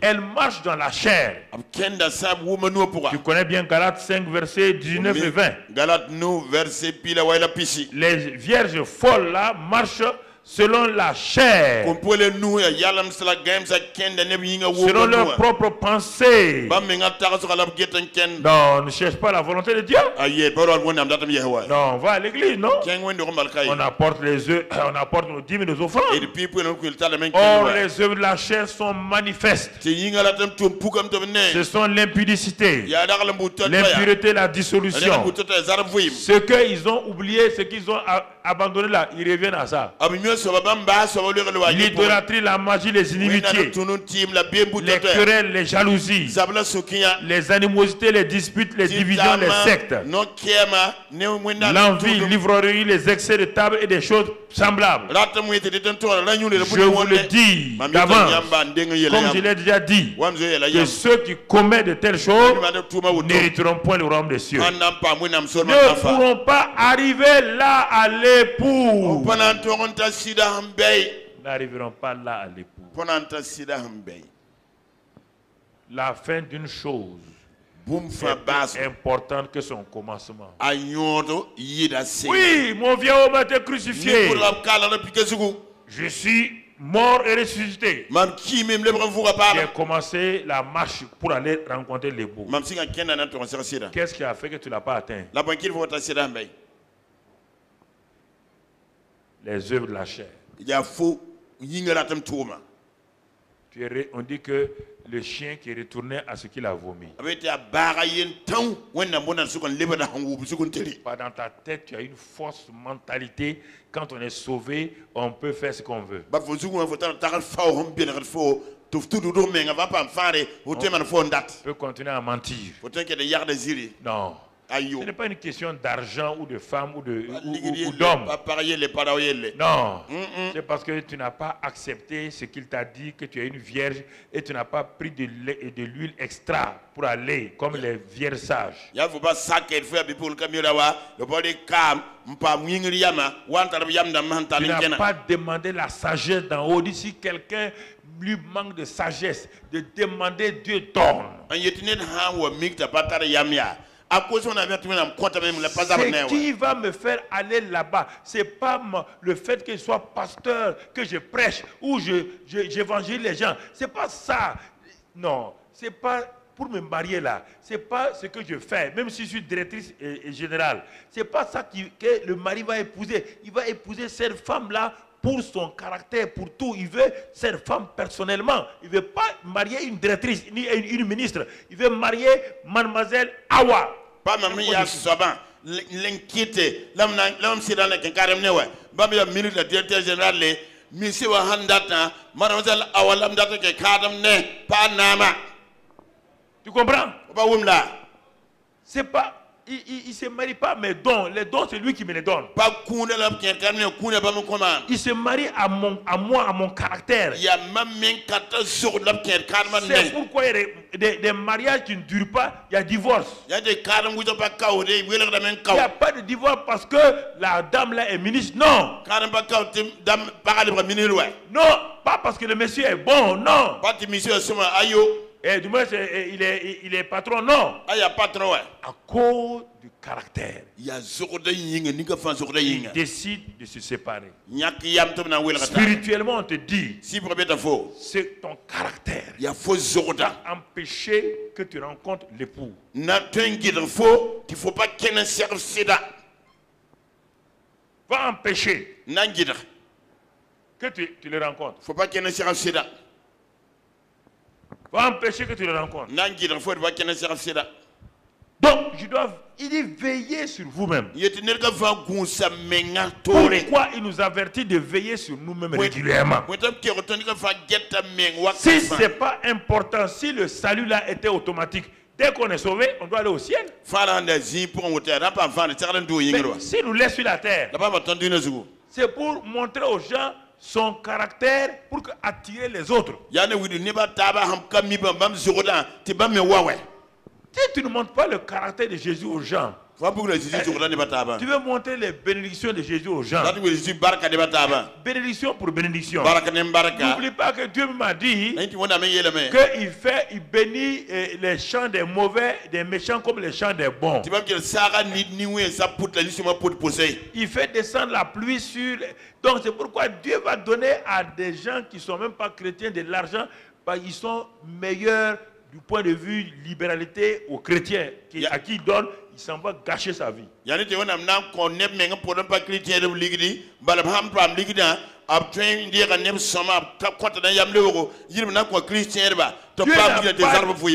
Elles marchent dans la chair. Tu connais bien Galates 5, versets 19 et 20. Les vierges folles là marchent selon la chair, selon leurs propres pensées. Non, ne cherche pas la volonté de Dieu. Non, on va à l'église, non? On apporte les œufs, on apporte nos dîmes et nos offrandes. Or, les œuvres de la chair sont manifestes. Ce sont l'impudicité, l'impureté, la dissolution. Ce qu'ils ont oublié, ce qu'ils ont abandonné là, ils reviennent à ça. L'idolâtrie, la magie, les inimitiés, les querelles, les jalousies, les animosités, les disputes, les divisions, les sectes, l'envie, l'ivronerie, les excès de table et des choses semblables. Je vous le dis d'avance, comme je l'ai déjà dit, que ceux qui commettent de telles choses n'hériteront point le royaume des cieux. Ne pourront pas arriver là à l'époux. N'arriveront pas là à l'époux. La fin d'une chose est plus importante que son commencement. Oui, mon vieux homme a été crucifié. Je suis mort et ressuscité. J'ai commencé la marche pour aller rencontrer l'époux. Qu'est-ce qui a fait que tu ne l'as pas atteint? Les œuvres de la chair. On dit que le chien qui est retourné à ce qu'il a vomi. Dans ta tête, tu as une fausse mentalité. Quand on est sauvé, on peut faire ce qu'on veut. On peut continuer à mentir. Non. Ce n'est pas une question d'argent ou de femme ou Ligidi d'homme. pas pareil les paraoyele. Non, c'est parce que tu n'as pas accepté ce qu'il t'a dit, que tu es une vierge et tu n'as pas pris de l'huile extra pour aller comme les vierges sages. Ya faut pas saquer faire pour camirawa le body cam mpa mwingri yama wantar yam da Tu mantali n'as kena. pas demandé la sagesse d'en haut. Si quelqu'un lui manque de sagesse, de demander, Dieu donne. An yetine ha wa mikta patara yamya. Ce qui va me faire aller là-bas, ce n'est pas le fait que je sois pasteur, que je prêche ou j'évangélise les gens. Ce n'est pas ça. Non, ce n'est pas pour me marier là. Ce n'est pas ce que je fais, même si je suis directrice et générale. Ce n'est pas ça que le mari va épouser. Il va épouser cette femme-là pour son caractère, pour tout. Il veut cette femme personnellement. Il ne veut pas marier une directrice, ni une ministre. Il veut marier mademoiselle Awa. Pas mamie ya soban l'inquiété l'homme c'est dans le carême ne ouais ba mi minute le directeur général le monsieur wa handata mademoiselle awalam data ke kadam ne pas nama. Tu comprends? Pas wumla. C'est pas il ne se marie pas mes dons. Les dons, c'est lui qui me les donne. Il se marie à moi, à mon caractère. C'est pourquoi il y a des mariages qui ne durent pas, il y a divorce. Il n'y a pas de divorce parce que la dame là est ministre. Non. Non, pas parce que le monsieur est bon. Non. Et du moins, il est patron, non. À cause du caractère. Il décide de se séparer. Spirituellement, on te dit, c'est ton caractère qui a empêché que tu rencontres l'époux. Va empêcher que tu le rencontres. Va empêcher que tu le rencontres. Donc, il dit veiller sur vous-même. Pourquoi il nous avertit de veiller sur nous-mêmes régulièrement? Si ce n'est pas important, si le salut là était automatique, dès qu'on est sauvé, on doit aller au ciel. Mais si nous laisse sur la terre, c'est pour montrer aux gens son caractère pour attirer les autres. Si tu ne montres pas le caractère de Jésus aux gens, tu veux montrer les bénédictions de Jésus aux gens. Bénédiction pour bénédiction. N'oublie pas que Dieu m'a dit qu'il bénit les champs des mauvais, des méchants comme les champs des bons. Il fait descendre la pluie sur... Donc c'est pourquoi Dieu va donner à des gens qui ne sont même pas chrétiens de l'argent, parce qu'ils sont meilleurs du point de vue libéralité aux chrétiens, à qui il donne, il s'en va gâcher sa vie. Dieu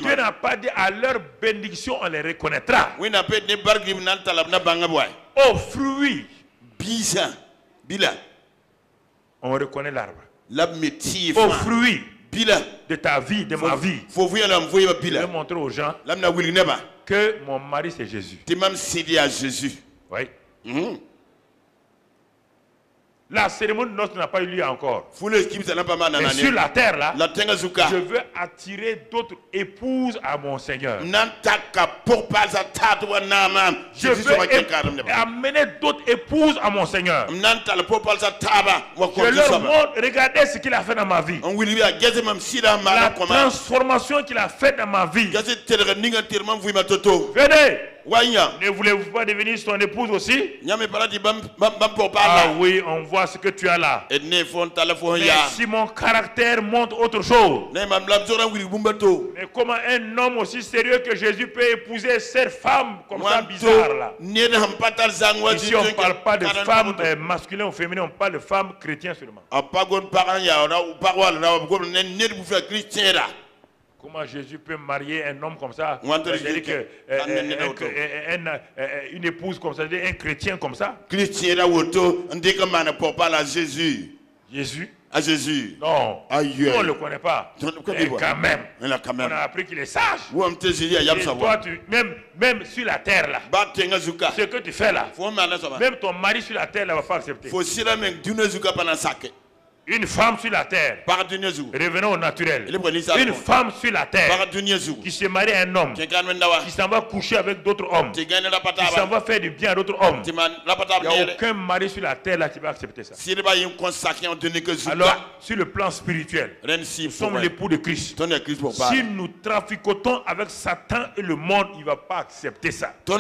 n'a pas dit à leur bénédiction on les reconnaîtra. Au fruit, on reconnaît l'arbre. Au fruit de ta vie, de ma vie, je vais montrer aux gens que mon mari c'est Jésus. Oui. La cérémonie de noces n'a pas eu lieu encore. Mais sur la terre là, je veux attirer d'autres épouses à mon Seigneur. Je veux amener d'autres épouses à mon Seigneur. Je leur montre, regardez ce qu'il a fait dans ma vie. La transformation qu'il a faite dans ma vie. Venez. Ne voulez-vous pas devenir son épouse aussi? Ah oui, on voit ce que tu as là. Mais si mon caractère montre autre chose, mais comment un homme aussi sérieux que Jésus peut épouser cette femme comme ça bizarre là? Ici on ne parle pas de femmes masculines ou féminines, on parle de femmes chrétiennes seulement. Comment Jésus peut marier un homme comme ça? C'est-à-dire une épouse comme ça, un chrétien comme ça? Jésus à Jésus. Non, Aïe. on ne le connaît pas. Mais quand même, On on a appris qu'il est sage. Et Et toi, même sur la terre là, ce que tu fais là, même ton mari sur la terre là va pas accepter. Une femme sur la terre, revenons au naturel. Une femme sur la terre qui se marie à un homme, qui s'en va coucher avec d'autres hommes, qui s'en va faire du bien à d'autres hommes. Il n'y a aucun mari sur la terre là qui va accepter ça. Alors, sur le plan spirituel, nous sommes l'époux de Christ. Si nous traficotons avec Satan et le monde, il ne va pas accepter ça. Il ne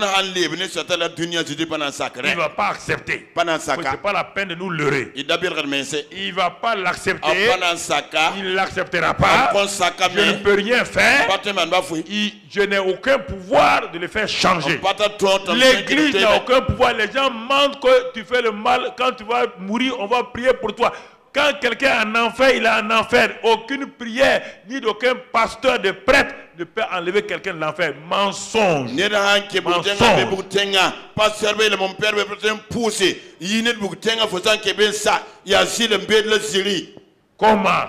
va pas accepter. Ce n'est pas la peine de nous leurrer. Il ne va pas l'accepter. Il ne l'acceptera pas. Je ne peux rien faire. Je n'ai aucun pouvoir de le faire changer. L'église n'a aucun pouvoir. Les gens mentent que tu fais le mal. Quand tu vas mourir, on va prier pour toi. Quand quelqu'un est en enfer, il est en enfer. Aucune prière, ni d'aucun pasteur, de prêtre ne peut enlever quelqu'un de l'enfer. Mensonge. Comment?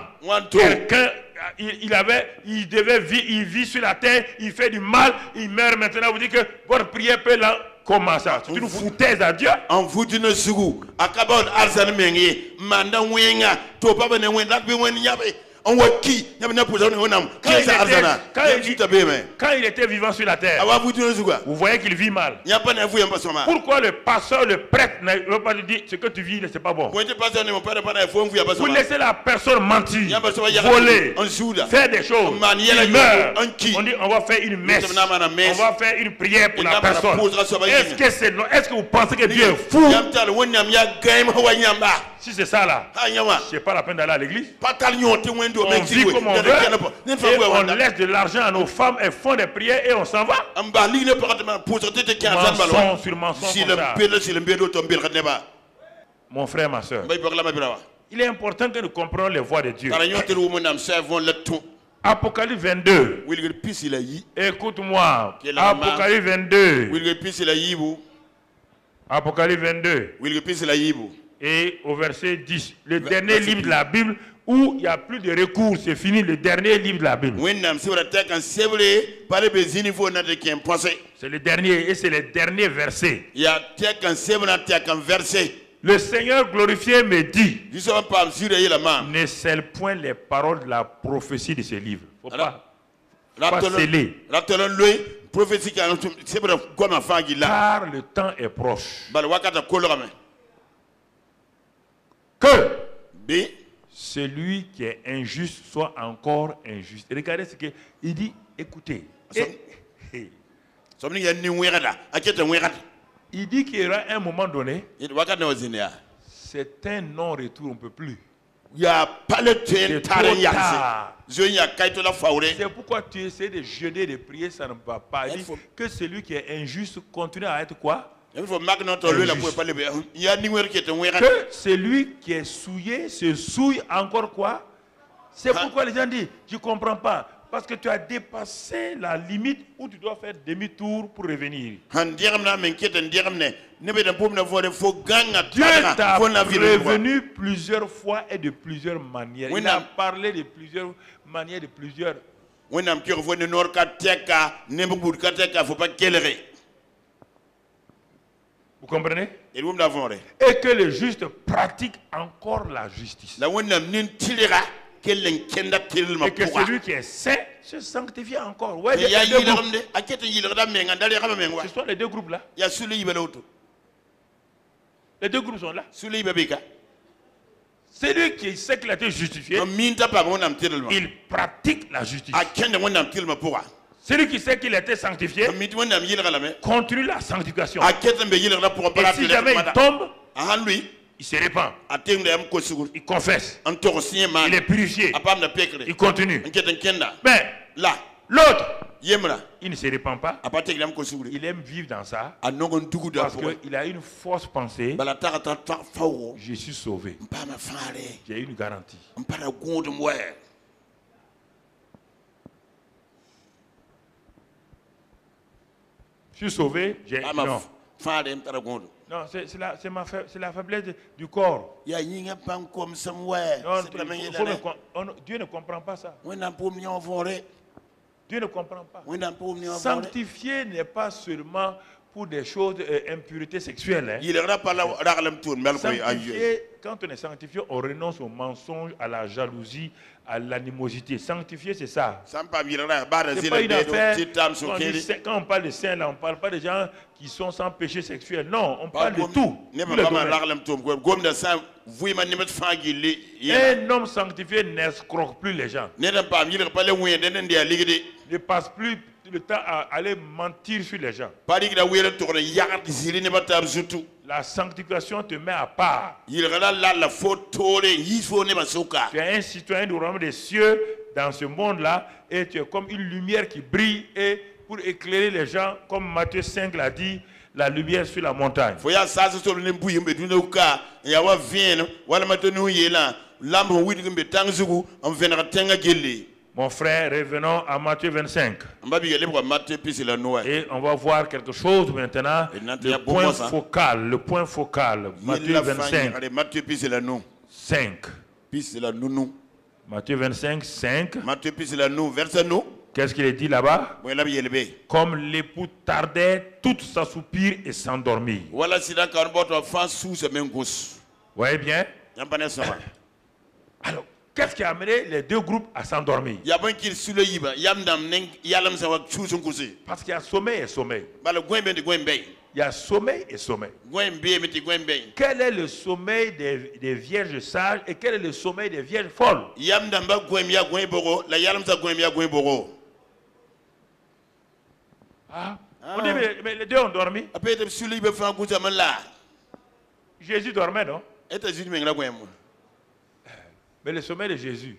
Quelqu'un, il vit sur la terre, il fait du mal, il meurt maintenant. Vous dites que votre prière peut l'enlever. Comment ça? C'est une foutaise à Dieu. En vous d'une seconde, à Kabod Arzan Mengi, Mandan Wenga, Topa Wenga, on voit qui quand il était vivant sur la terre, vous voyez qu'il vit mal. Pourquoi le pasteur, le prêtre ne veut pas lui dire ce que tu vis, c'est pas bon? Vous laissez la personne mentir, voler, faire des choses. Il meurt. On dit on va faire une messe, on va faire une prière pour la personne. Est-ce que vous pensez que Dieu est fou? Si c'est ça là, c'est pas la peine d'aller à l'église. On vit comme on veut et on laisse de l'argent à nos femmes, elles font des prières et on s'en va. Mensonge sur mensonge comme ça. Mon frère, ma soeur, il est important que nous comprenions les voies de Dieu. Apocalypse 22. Écoute-moi. Apocalypse 22. Apocalypse 22. Et au verset 10, le dernier livre de la Bible où il n'y a plus de recours, c'est fini, le dernier livre de la Bible. C'est le dernier et c'est le dernier verset. Le Seigneur glorifié me dit, ne scelle point les paroles de la prophétie de ce livre. Il ne faut pas sceller. Car le temps est proche. Que celui qui est injuste soit encore injuste. Regardez ce qu'il dit. Écoutez. Il dit qu'il y aura un moment donné. C'est un non-retour, on ne peut plus. C'est pourquoi tu essaies de jeûner, de prier, ça ne va pas. Il dit que celui qui est injuste continue à être quoi? Que celui qui est souillé se souille encore quoi? C'est pourquoi les gens disent, je ne comprends pas. Parce que tu as dépassé la limite où tu dois faire demi-tour pour revenir. Dieu t'a prévenu plusieurs fois et de plusieurs manières. Il a parlé de plusieurs manières, de plusieurs. Vous comprenez? Et que le juste pratique encore la justice. Et que celui qui est saint se sanctifie encore. Ouais, ce sont les deux groupes là. Les deux groupes sont là. Celui qui sait qu'il a été justifié, il pratique la justice. Celui qui sait qu'il a été sanctifié continue la sanctification. Et si jamais il tombe, il se répand. Il confesse. Il est purifié. Il continue. Mais l'autre, il ne se répand pas. Il aime vivre dans ça. Parce qu'il a une fausse pensée. Je suis sauvé. J'ai une garantie. Je suis sauvé. Non. faadem tara gondo Non, c'est la faiblesse du corps. ya yinga pan comme samwe Non, c'est la même Dieu ne comprend pas ça. on a pour m'en voré Dieu ne comprend pas. on a pour m'en voré Sanctifier n'est pas seulement pour des choses, impuretés sexuelles. Hein. il est pas là raglam tour mel koy ayu Sanctifié, quand on est sanctifié, on renonce au mensonge, à la jalousie, à l'animosité. Sanctifié, c'est ça. sam pa mirara ba da C'est pas une affaire. zile Quand on parle de saints, là, on ne parle pas de gens qui sont sans péché sexuel. Non, on parle de tout. ne Tous les pas domaines. raglam tour gom da sam vui man nimet fangili Un homme sanctifié n'escroque plus les gens. ne da pa mirara pa le wuye den dia ligidi Ne passe plus le temps à aller mentir sur les gens. pa digida were to ne yagat zili ne batam surtout La sanctification te met à part. il rala la photo il faut ne basuka Tu es un citoyen du royaume des cieux dans ce monde-là et tu es comme une lumière qui brille et pour éclairer les gens, comme Matthieu 5 l'a dit, la lumière sur la montagne. faut ya sa so ne buyi mbe dunuka ya wa vien wala matonu yela lambo widi mbe tangzugu am venera tenga gelli. Mon frère, revenons à Matthieu 25. Et on va voir quelque chose maintenant. Le point focal. Matthieu 25. 5. Matthieu 25, 5. Qu'est-ce qu'il est dit là-bas? Comme l'époux tardait, tout s'assoupir et s'endormir. Voyez bien? Alors, qu'est-ce qui a amené les deux groupes à s'endormir? Parce qu'il y a sommeil et sommeil. Il y a sommeil et sommeil. Quel est le sommeil des vierges sages et quel est le sommeil des vierges folles? Ah. On dit, mais les deux ont dormi. Jésus dormait, non? Mais le sommeil de Jésus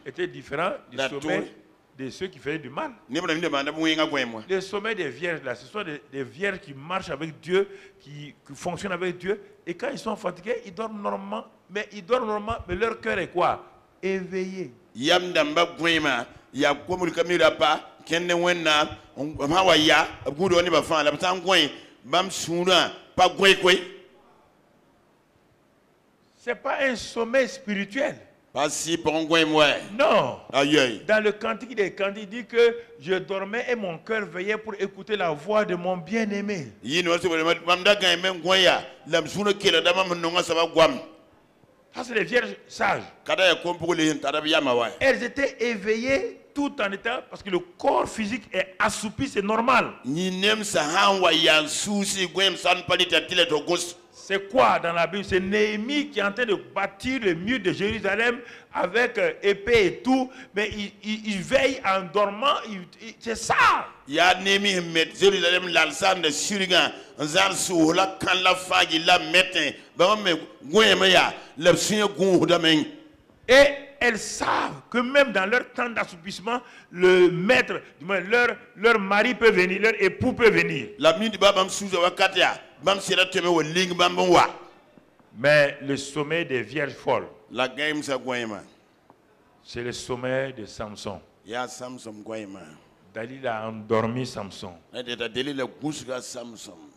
était différent du sommeil de ceux qui faisaient du mal. Le sommeil des vierges, là, ce sont des vierges qui marchent avec Dieu, qui fonctionnent avec Dieu. Et quand ils sont fatigués, ils dorment normalement. Mais leur cœur est quoi? Éveillé. C'est pas un sommeil spirituel. Non. Dans le cantique des cantiques, il dit que je dormais et mon cœur veillait pour écouter la voix de mon bien-aimé. Ça, c'est les vierges sages. Elles étaient éveillées tout en étant, parce que le corps physique est assoupi, c'est normal. C'est quoi dans la Bible? C'est Néhémie qui est en train de bâtir le mur de Jérusalem avec épée et tout, mais il veille en dormant, c'est ça. Et elles savent que même dans leur temps d'assoupissement, le maître, leur mari peut venir, leur époux peut venir. Mais le sommeil des vierges folles, c'est le sommeil de Samson. Dalila a endormi Samson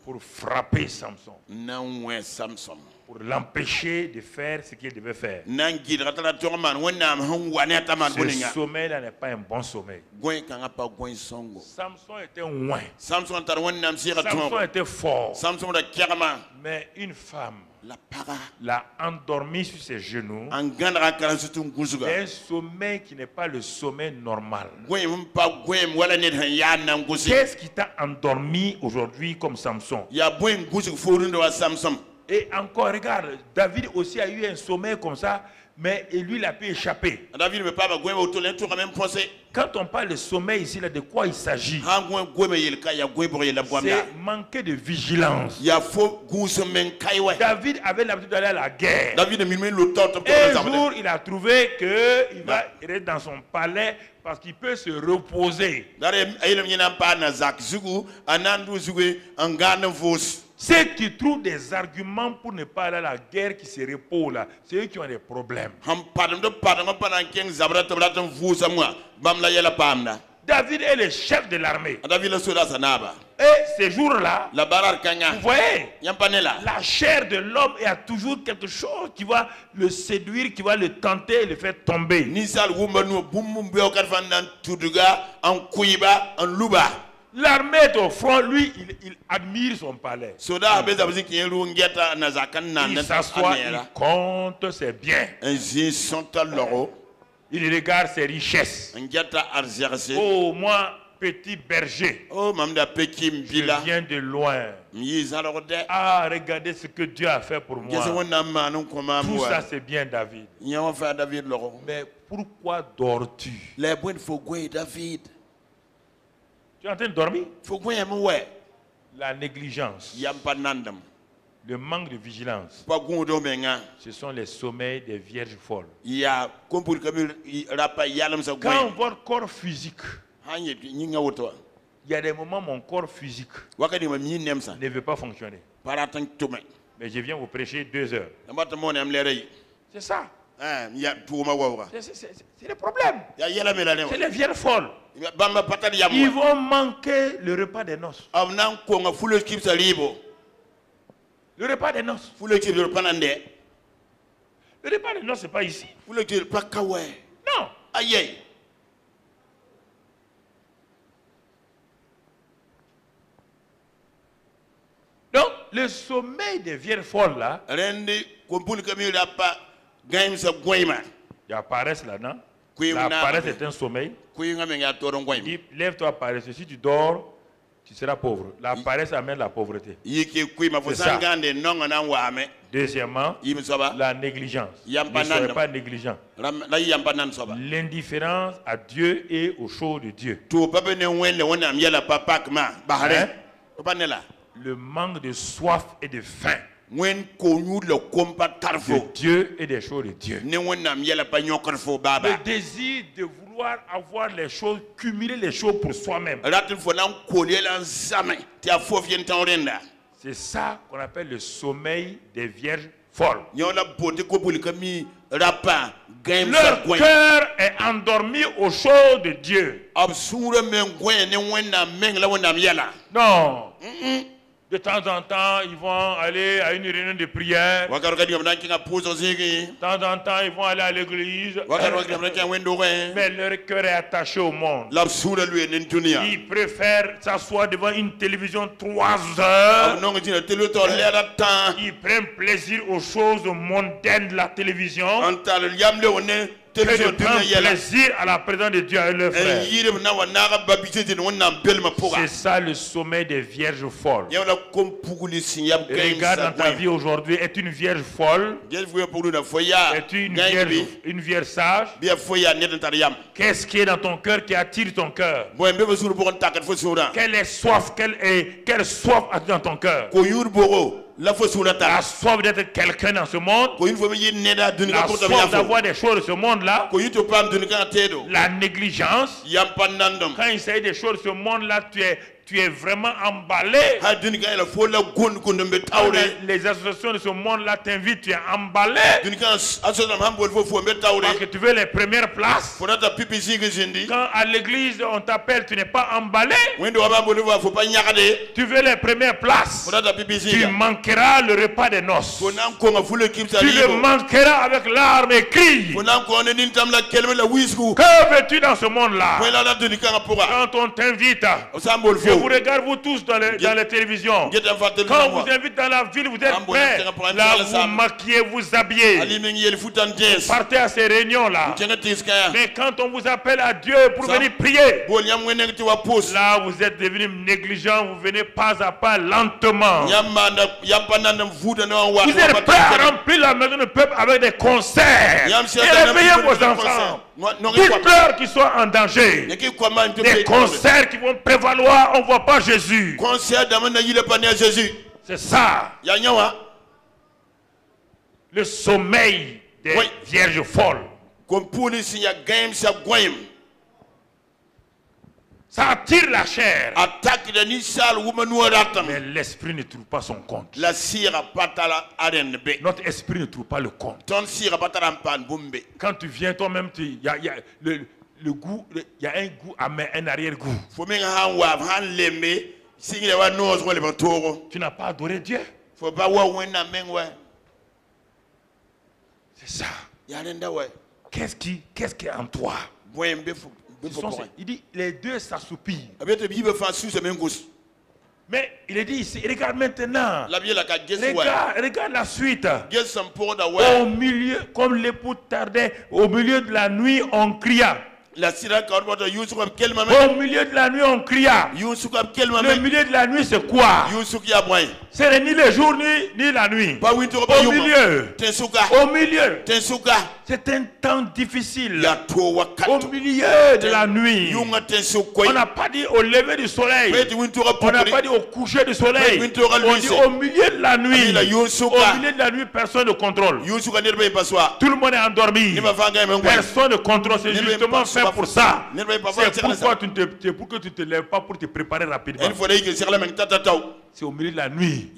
pour frapper Samson, pour l'empêcher de faire ce qu'il devait faire. Ce sommeil-là n'est pas un bon sommeil. Samson était loin. Samson était fort. Mais une femme l'a endormi sur ses genoux. C'est un sommeil qui n'est pas le sommeil normal. Qu'est-ce qui t'a endormi aujourd'hui comme Samson? Et encore, regarde, David aussi a eu un sommeil comme ça, mais lui, il a pu échapper. Quand on parle de sommeil ici, là, de quoi il s'agit? C'est manquer de vigilance. David avait l'habitude d'aller à la guerre. Un jour, il a trouvé qu'il va rester dans son palais parce qu'il peut se reposer. Ceux qui trouvent des arguments pour ne pas aller à la guerre qui se reposent là, c'est eux qui ont des problèmes. David est le chef de l'armée. David le soldat sanaba. Et ces jours-là, La barar kanya. vous voyez, Yampanela. la chair de l'homme a toujours quelque chose qui va le séduire, qui va le tenter et le faire tomber. Nisal wumanu bumumbe okarfandan tuduga en kuiba en luba. L'armée est au front, lui, il admire son palais. Soda abezabuzi kielu ngeta nazakan nan. Il s'assoit, il compte ses biens. Enzi sonta loro. Il regarde ses richesses. Ngeta arzerse. Oh, moi, petit berger, Oh mamda pekim je bila. viens de loin. Mizalorde. Ah, regardez ce que Dieu a fait pour moi. Gese wona manu koma Tout mwa. ça, c'est bien, David. Nyawa fa David loro. Mais pourquoi dors-tu? Le buen fogwe David. Tu es en train de dormir? Fogwe mwe. La négligence, Yampanandam. le manque de vigilance, Pa gundo menga. ce sont les sommeils des vierges folles. Ya kompul kamil rapa yalam sa Quand gwen. votre corps physique, Hanye nyinga woto. il y a des moments mon corps physique Wakati ma mi nemsa. ne veut pas fonctionner. Paratan tume. Mais je viens vous prêcher 2 heures. Amata mone am lerei. C'est ça. Ya tuuma wawra. C'est le problème. Ya yela mela ne. C'est les vierges folles. Bamba patali yamwa. Ils vont manquer le repas des noces. Amnan ko nga fulo kipsa libo. Le repas des noces. Fulo kipsa panande. Le repas des noces, ce n'est pas ici. Fulo kipsa pakawe. Non. Aye. Donc, le sommeil des vierges folles, là, Rendi kompul kamil rapa gaim sa gweima. il y a paresse là-dedans. Oui, La on a- paresse est un sommeil. Kuinga menga toron Il gweima. dit, lève-toi paresse. Si tu dors, tu seras pauvre. La paresse amène la pauvreté. Yiki kuima C'est ça. fusangande nonga na wame. Deuxièmement, Yim soba. la négligence. Ne Yampananda. soyez pas négligent. La yampanan soba. L'indifférence à Dieu et aux choses de Dieu. Tu pape ne wende wona am yela papak ma bahare. Hein? Papa ne la. Le manque de soif et de faim Wen ko nyu le kompa de tarfo. Dieu et des choses de Dieu. Ne wona am yela pa nyokorfo baba. Le désir de vouloir avoir les choses, cumuler les choses pour soi-même. Ratin fo nan kolela nzame. Ti a fof yen tanrenda. C'est ça qu'on appelle le sommeil des vierges folles. Nyola bote ko buli kami rapa gaim sa Leur gwen. cœur est endormi aux choses de Dieu. Absure men gwen ne wona men la wona am yela. Non. De temps en temps, ils vont aller à une réunion de prière. Wakar kadi am nan kinga pozo zigi. De temps en temps, ils vont aller à l'église. Wakar wakar am nan kinga wendo gwen. Mais leur cœur est attaché au monde. L'absure lui nen dunia. Ils préfèrent s'asseoir devant une télévision 3 heures. Non ngi tele to lera tan. Ils prennent plaisir aux choses mondaines de la télévision. Antal yamle wona Et de television prendre dunia yela. plaisir à la présence de Dieu avec leurs frères. Yire na wana babite de wona belma poga. C'est ça le sommeil des vierges folles. Yawla kom puguli sinyam gaim Regarde sa dans ta vie aujourd'hui, est une vierge folle, Gel fuya pugulu na foya. est Gaim une vierge sage. Bia foya net tar yam. Qu'est-ce qui est dans ton cœur qui attire ton cœur? Bo embe be suru pokon takat fo sura. Quelle est soif, quelle soif a dans ton cœur? Ko yur bogo la fo sura La ta. soif d'être quelqu'un dans ce monde, Ko yun fo me yin neda dunika la ko ta soif yam. d'avoir des choses de ce monde-là, Ko yuto pam dunika tedo. la négligence. Yam panandom. Quand il s'agit des choses de ce monde-là, tu es vraiment emballé. Ha dunika la fo la gon ko ndombe Quand tawre. les associations de ce monde-là t'invitent, tu es emballé. Dunika asodam hambol fo mbe tawre. Parce que tu veux les premières places. Fo nata pipi sigi zindi. Quand à l'église on t'appelle, tu n'es pas emballé. Wendo wabambol fo pa nyakade. Tu veux les premières places. Fo nata pipi Tu sigi. manqueras le repas des noces. Fo nan ko nga fulo kipsa Tu le libo. manqueras avec larmes et cris. Fo nan ko ne nintam la kelme la wisku. Que veux-tu dans ce monde-là? Fo la dunika nga poga. Quand on t'invite, Sambol je fo. vous regarde vous tous dans les télévisions. Get en fatel Quand on vous invite dans la ville, vous êtes prêts. Là, vous maquillez, vous habillez. Ali mengi yel futan des. Partez à ces réunions-là. Kenga tiska. Mais quand on vous appelle à Dieu pour venir prier, Bol yam wene ti wa pos. là, vous êtes devenu négligent. Vous venez pas à pas, lentement. Yam pananda fuda no wa. Vous êtes prêts à remplir la maison du peuple avec des concerts. Et réveillez vos enfants. Dites-leur qu'ils sont en danger. Des concerts qui vont prévaloir, on ne voit pas Jésus. Concert d'amana yile pané Jésus. C'est ça, Ya nyawa. le sommeil des Oui. vierges folles. Kom police ya game sa goyim. Ça attire la chair. Attaque de nisal woman waratam. Mais l'esprit ne trouve pas son compte. La sira patala arène be. Notre esprit ne trouve pas le compte. Ton sira patala pan bumbe. Quand tu viens toi-même, le goût, il y a un goût amer, un arrière-goût. Faut même han wa han lembe singile wa no zo le batoro. Tu n'as pas adoré Dieu. Faut pas wa wena men wa. C'est ça. Ya nenda wa. Qu'est-ce qui est en toi? Il dit les deux s'assoupirent. Mais il est dit ici, regarde maintenant. Regarde la suite. Au milieu, comme l'époux tardait, au milieu de la nuit, on cria. Au milieu de la nuit, on cria. Le milieu de la nuit, c'est quoi? Ce n'est ni le jour ni la nuit. Au milieu. Au milieu. C'est un temps difficile. Au milieu de la nuit. On n'a pas dit au lever du soleil. On n'a pas dit au coucher du soleil. On dit au milieu de la nuit. Au milieu de la nuit, personne ne contrôle. Tout le monde est endormi. Personne ne contrôle. C'est justement fait pour ça. C'est pourquoi pour que tu ne te lèves pas pour te préparer rapidement. C'est au milieu de la nuit.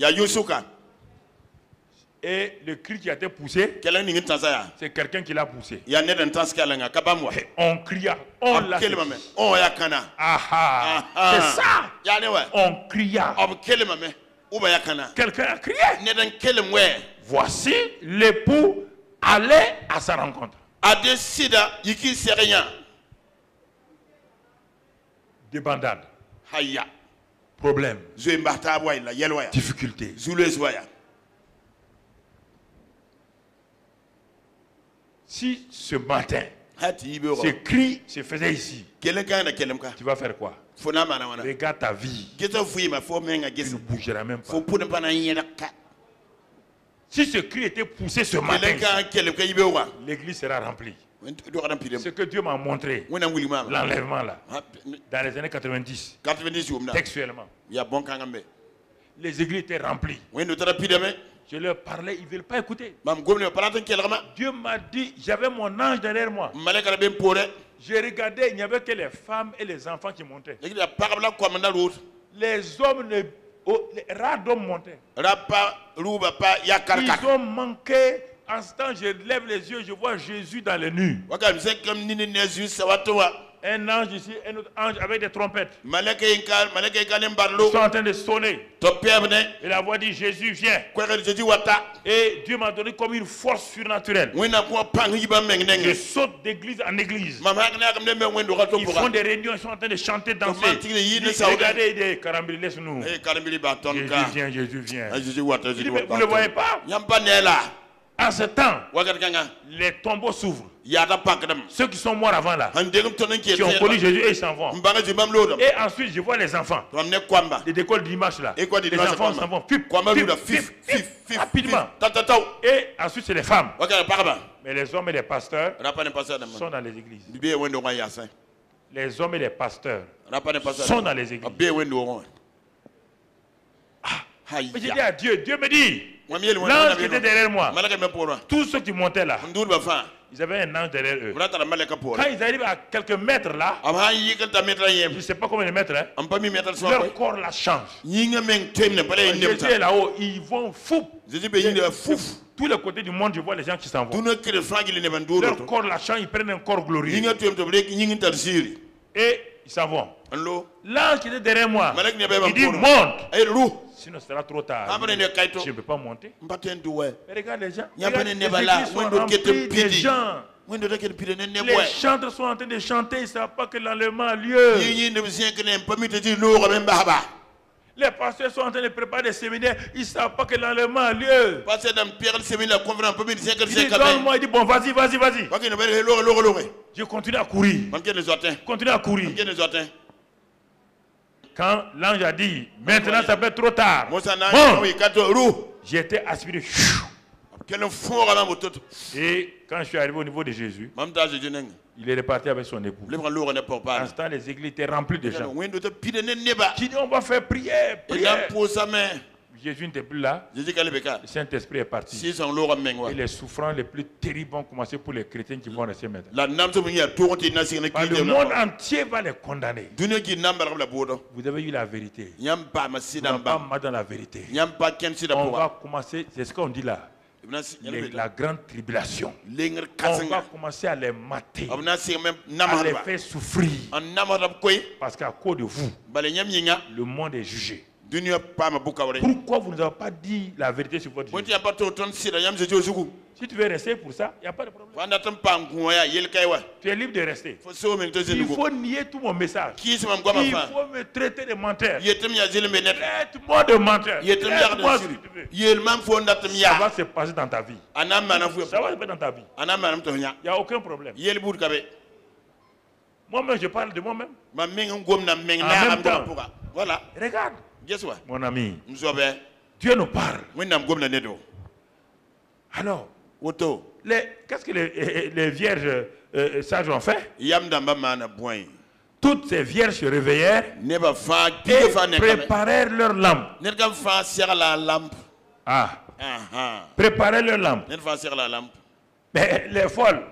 Et le cri qui a été poussé, c'est quelqu'un qui l'a poussé. Et on cria, on l'a fait. C'est ça. On cria. Quelqu'un a crié. Voici l'époux allait à sa rencontre. Débandade. Problème. Difficulté. Si ce matin, ce cri se faisait ici, tu vas faire quoi? Regarde ta vie. Tu ne bougeras même pas. Si ce cri était poussé ce matin, l'église sera remplie. Ce que Dieu m'a montré, l'enlèvement là, dans les années 90, textuellement, les églises étaient remplies. Je leur parlais, ils ne veulent pas écouter. Dieu m'a dit, j'avais mon ange derrière moi. Je regardais, il n'y avait que les femmes et les enfants qui montaient. Les hommes, les rares d'hommes montaient. Ils ont manqué. En ce temps, je lève les yeux, je vois Jésus dans les nues. Un ange ici, un autre ange avec des trompettes. Ils sont en train de sonner. Et la voix dit Jésus vient. Et Dieu m'a donné comme une force surnaturelle. Je saute d'église en église. Ils font des réunions, ils sont en train de chanter, danser. Regardez, il dit Karambili, laisse-nous. Jésus vient. Il dit, mais vous ne le voyez pas? En ce temps, les tombeaux s'ouvrent. Ceux qui sont morts avant là, qui ont connu Jésus et ils s'en vont. Et ensuite, je vois les enfants. Les décolles d'image là. Les enfants s'en vont. Rapidement. Et ensuite, c'est les femmes. Mais les hommes et les pasteurs sont dans les églises. Les hommes et les pasteurs sont dans les églises. Mais j'ai dit à Dieu, Dieu me dit, l'ange qui était derrière moi, tous ceux qui montaient là, ils avaient un ange derrière eux. Quand ils arrivent à quelques mètres là, je ne sais pas combien de mètres, leur corps la change. Jésus est là-haut, ils vont fou. Tous les côtés du monde, je vois les gens qui s'en vont. Leur corps la change, ils prennent un corps glorieux. Et ils s'en vont. L'ange qui était derrière moi, il dit monte. Sinon, ce sera trop tard. Je ne peux pas monter. Mais regarde les gens. Les églises sont remplies des gens. Les chanteurs sont en train de chanter. Ils ne savent pas que l'enlèvement a lieu. Les pasteurs sont en train de préparer des séminaires. Ils ne savent pas que l'enlèvement a lieu. Il dit donne-moi. Il dit bon, vas-y. Je continue à courir. Quand l'ange a dit, maintenant ça peut être trop tard. J'ai été aspiré. Et quand je suis arrivé au niveau de Jésus, il est reparti avec son époux. En ce temps, les églises étaient remplies de gens qui dit on va faire prière. Jésus n'était plus là. Le Saint-Esprit est parti. Et les souffrances les plus terribles vont commencer pour les chrétiens qui vont rester maintenant. Le monde entier va les condamner. Vous avez eu la vérité. Vous n'avez pas mal dans la vérité. On va commencer, c'est ce qu'on dit là. la grande tribulation. On va commencer à les mater, à les faire souffrir. Parce qu'à cause de vous, le monde est jugé. Pourquoi vous ne nous avez pas dit la vérité sur votre jugement? Si tu veux rester pour ça, il n'y a pas de problème. Tu es libre de rester. Il faut nier tout mon message. Il faut me traiter de menteur. Traite-moi de menteur. Traite-moi si tu veux. Ça va se passer dans ta vie. Ça va se passer dans ta vie. Il n'y a aucun problème. Moi-même, je parle de moi-même. En même temps, voilà. Regarde. Mon ami, Dieu nous parle. Alors, qu'est-ce que les vierges sages ont fait? Toutes ces vierges se réveillèrent et préparèrent leur lampe. Préparèrent leur lampe. Mais les folles,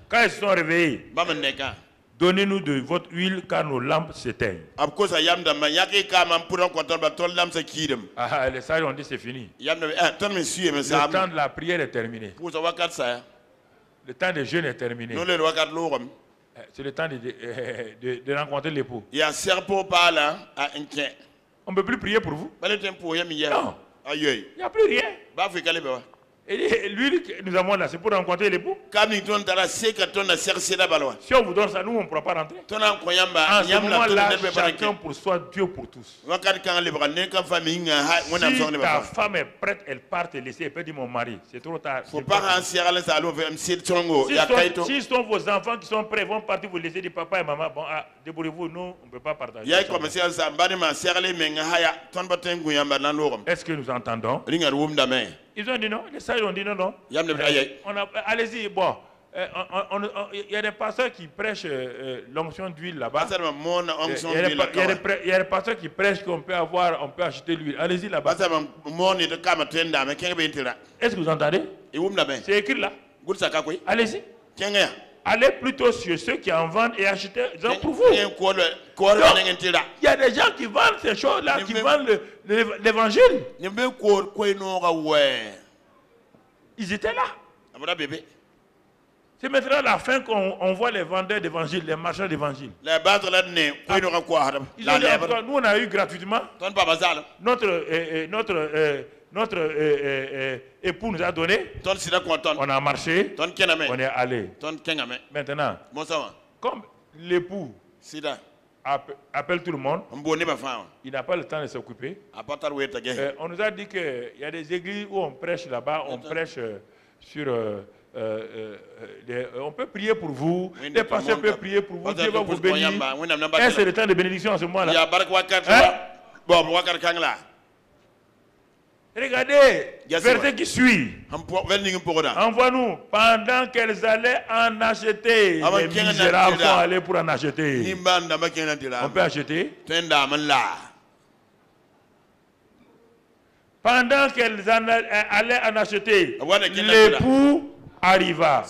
quand elles se sont réveillées, donnez-nous de votre huile car nos lampes s'éteignent. Les sages ont dit c'est fini. Le temps de la prière est terminé. Le temps de jeûne est terminé. C'est le temps de rencontrer l'époux. On ne peut plus prier pour vous. Non. Il n'y a plus rien. Et l'huile que nous avons là, c'est pour rencontrer l'époux. Si on vous donne ça, nous, on ne pourra pas rentrer. En ce moment-là, chacun pour soi, Dieu pour tous. Si ta femme est prête, elle part te laisser. Elle peut dire mon mari, c'est trop tard. Si ce sont vos enfants qui sont prêts, vont partir vous laisser, dire papa et maman, bon, débrouillez-vous, nous, on ne peut pas partager. Est-ce que nous entendons? Ils ont dit non, les sages ont dit non, non. Allez-y, bon. Il y a des pasteurs qui prêchent l'onction d'huile là-bas. Il y a des pasteurs qui prêchent qu'on peut avoir, on peut acheter l'huile. Allez-y là-bas. Est-ce que vous entendez? C'est écrit là. Allez-y. Allez plutôt sur ceux qui en vendent et achetez pour vous. Donc, il y a des gens qui vendent ces choses-là, qui vendent l'évangile. Ils étaient là. C'est maintenant la fin qu'on voit les vendeurs d'évangile, les marchands d'évangile. Ils ont dit, nous on a eu gratuitement. Notre époux nous a donné. On a marché. On est allé. Maintenant, comme l'époux appelle tout le monde, il n'a pas le temps de s'occuper. On nous a dit qu'il y a des églises où on prêche là-bas, on prêche sur... on peut prier pour vous, les pasteurs peuvent prier pour vous, Dieu va vous bénir. Est-ce que c'est le temps de bénédiction en ce moment-là? Regardez, verset qui suit. Envoie-nous. Pendant qu'elles allaient en acheter, les misérables sont allés pour en acheter. On peut acheter. Pendant qu'elles allaient en acheter, l'époux arriva.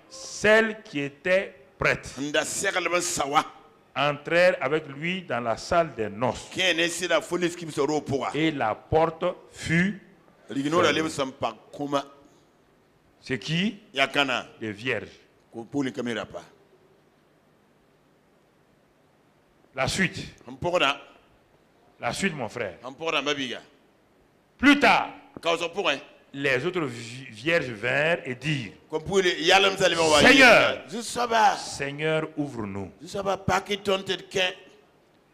Celle qui était prête entrèrent avec lui dans la salle des noces. Et la porte fut fermée. C'est qui? Les vierges. La suite. La suite, mon frère. Plus tard, les autres vierges vinrent et dirent, Seigneur, Seigneur, ouvre-nous.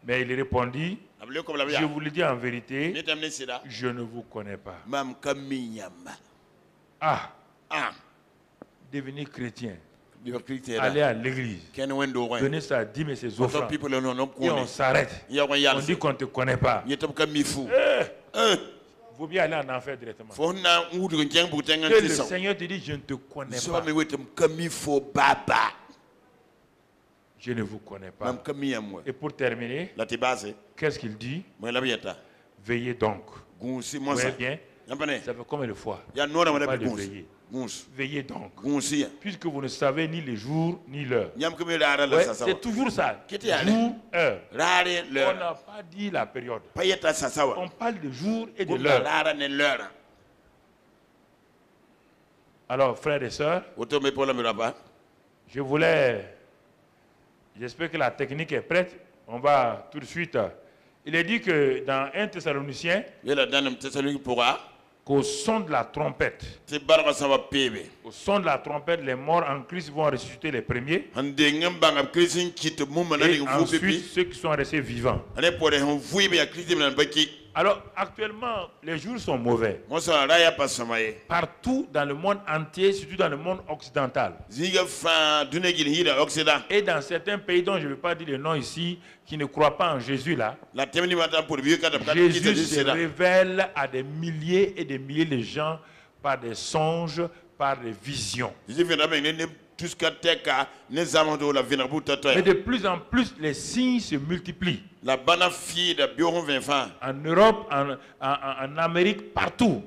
Mais il répondit, je vous le dis en vérité, je ne vous connais pas. Devenir chrétien, aller à l'église, donner sa dîme et ses offrandes, et on s'arrête, on dit qu'on ne te connaît pas. Il vaut bien aller en enfer directement. Que le Seigneur te dit, je ne te connais pas. Je ne vous connais pas. Et pour terminer, qu'est-ce qu'il dit? Veillez donc. Vous voyez bien, ça fait combien de fois? Pas de veiller. Veillez donc. Puisque vous ne savez ni le jour ni l'heure. Ouais, c'est toujours ça. Jour, heure. On n'a pas dit la période. On parle de jour et de l'heure. Alors, frères et sœurs, je voulais, j'espère que la technique est prête, on va tout de suite. Il est dit que dans 1 Thessaloniciens, qu'au son de la trompette, les morts en Christ vont ressusciter les premiers. Et ensuite, ceux qui sont restés vivants. Alors, actuellement, les jours sont mauvais. Partout dans le monde entier, surtout dans le monde occidental. Et dans certains pays dont je ne vais pas dire le nom ici, qui ne croient pas en Jésus là, Jésus se révèle à des milliers et des milliers de gens par des songes, par des visions. Mais de plus en plus, les signes se multiplient. En Europe, en Amérique, partout.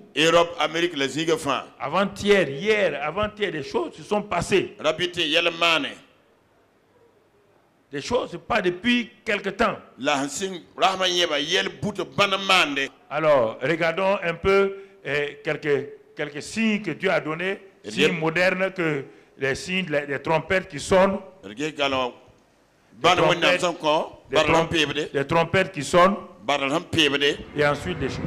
Avant-hier, des choses se sont passées. Des choses, pas depuis quelque temps. Alors, regardons un peu quelques signes que Dieu a donnés, signes modernes que les signes des trompettes qui sonnent, des trompettes qui sonnent, et ensuite des choses.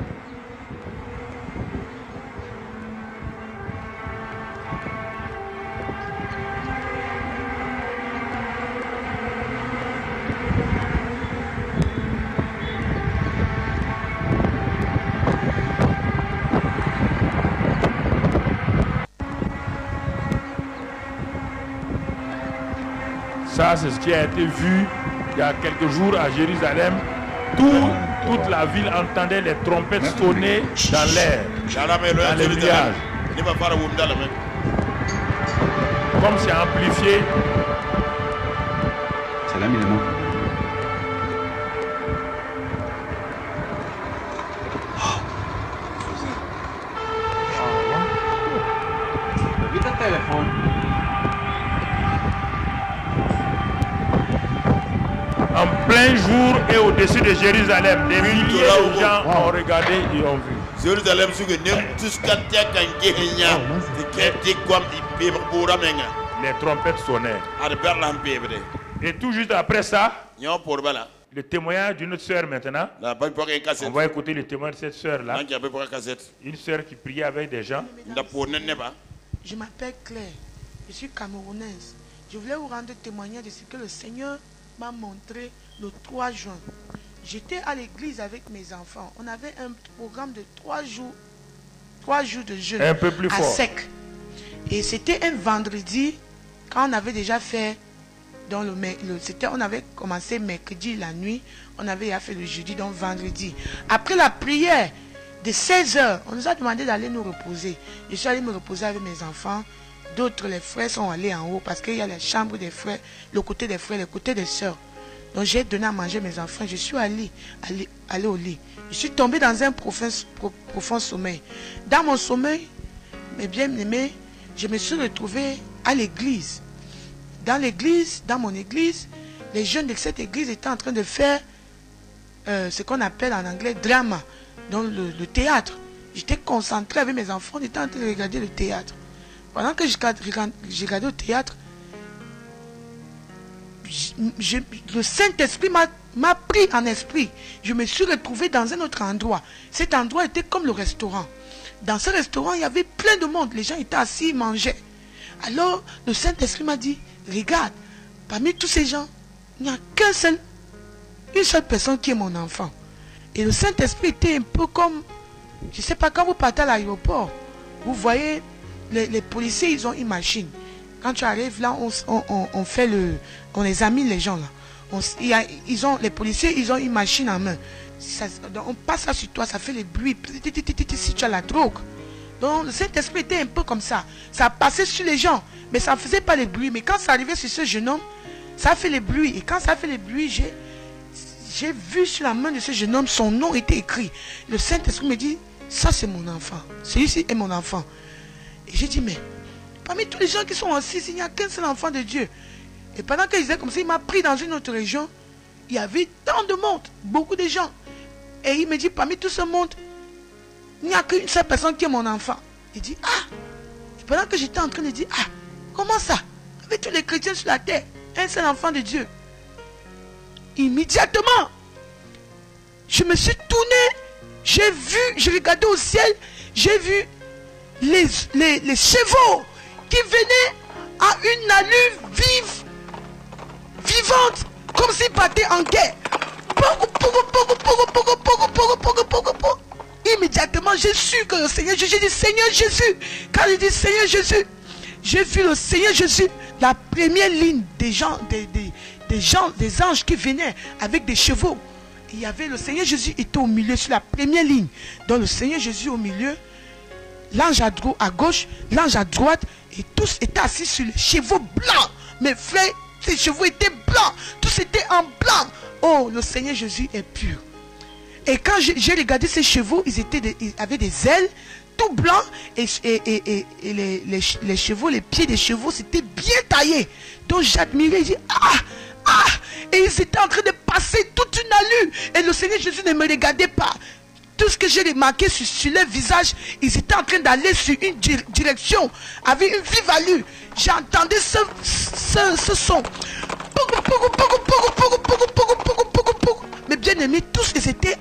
Ça, c'est ce qui a été vu il y a quelques jours à Jérusalem. Toute la ville entendait les trompettes sonner dans l'air, dans les nuages. Comme c'est amplifié. C'est là, évidemment. Vite le téléphone. En plein jour et au-dessus de Jérusalem, des milliers de gens ont regardé et ont vu. Les trompettes sonnaient. Et tout juste après ça, le témoignage d'une autre sœur maintenant. On va écouter le témoignage de cette sœur-là. Une sœur qui priait avec des gens. Je m'appelle Claire, je suis camerounaise. Je voulais vous rendre témoignage de ce que le Seigneur m'a montré le 3 juin. J'étais à l'église avec mes enfants. On avait un programme de 3 jours de jeûne un peu plus à fort. sec. Et c'était un vendredi quand on avait déjà fait on avait commencé mercredi la nuit, on avait fait le jeudi, donc vendredi. Après la prière de 16h, on nous a demandé d'aller nous reposer. Je suis allé me reposer avec mes enfants. D'autres, les frères sont allés en haut parce qu'il y a les chambres des frères, le côté des frères, le côté des sœurs. Donc j'ai donné à manger mes enfants. Je suis allé au lit. Je suis tombé dans un profond sommeil. Dans mon sommeil, mes bien-aimés, je me suis retrouvé à l'église. Dans l'église, dans mon église, les jeunes de cette église étaient en train de faire ce qu'on appelle en anglais drama, donc le théâtre. J'étais concentré avec mes enfants, on était en train de regarder le théâtre. Pendant que je regardais au théâtre, le Saint-Esprit m'a pris en esprit. Je me suis retrouvé dans un autre endroit. Cet endroit était comme le restaurant. Dans ce restaurant, il y avait plein de monde. Les gens étaient assis, ils mangeaient. Alors, le Saint-Esprit m'a dit, regarde, parmi tous ces gens, il n'y a une seule personne qui est mon enfant. Et le Saint-Esprit était un peu comme, je ne sais pas, quand vous partez à l'aéroport, vous voyez, les policiers, ils ont une machine. Quand tu arrives là, on examine les gens là. Les policiers, ils ont une machine en main. On passe ça sur toi, ça fait les bruits. Si tu as la drogue. Donc le Saint-Esprit était un peu comme ça. Ça passait sur les gens, mais ça ne faisait pas les bruits. Mais quand ça arrivait sur ce jeune homme, ça a fait les bruits. Et quand ça a fait les bruits, j'ai vu sur la main de ce jeune homme, son nom était écrit. Le Saint-Esprit me dit, ça c'est mon enfant. Celui-ci est mon enfant. Et j'ai dit, mais parmi tous les gens qui sont assis, il n'y a qu'un seul enfant de Dieu. Et pendant qu'il disait comme ça, il m'a pris dans une autre région. Il y avait tant de monde, beaucoup de gens. Et il me dit, parmi tout ce monde, il n'y a qu'une seule personne qui est mon enfant. Il dit, ah, Pendant que j'étais en train de dire, ah, comment ça? Avec tous les chrétiens sur la terre, un seul enfant de Dieu. Immédiatement, je me suis tourné, j'ai vu, j'ai regardé au ciel, j'ai vu les chevaux qui venaient à une allure vivante, comme s'ils partaient en guerre. Immédiatement, j'ai su que le Seigneur Jésus, j'ai dit Seigneur Jésus. Quand j'ai dit Seigneur Jésus, j'ai vu le Seigneur Jésus, la première ligne des anges qui venaient avec des chevaux. Il y avait le Seigneur Jésus était au milieu sur la première ligne. Donc le Seigneur Jésus au milieu, l'ange à gauche, l'ange à droite, et tous étaient assis sur les chevaux blancs. Mes frères, ces chevaux étaient blancs, tous étaient en blanc. Oh, le Seigneur Jésus est pur. Et quand j'ai regardé ces chevaux, ils avaient des ailes tout blancs, et les chevaux, les pieds des chevaux, c'était bien taillé. Donc j'admirais, je dis, et ils étaient en train de passer toute une allure. Et le Seigneur Jésus ne me regardait pas. Tout ce que j'ai remarqué sur leur visage, ils étaient en train d'aller sur une direction, avec une vive allure. J'entendais ce son. Mais bien aimés, tous ils étaient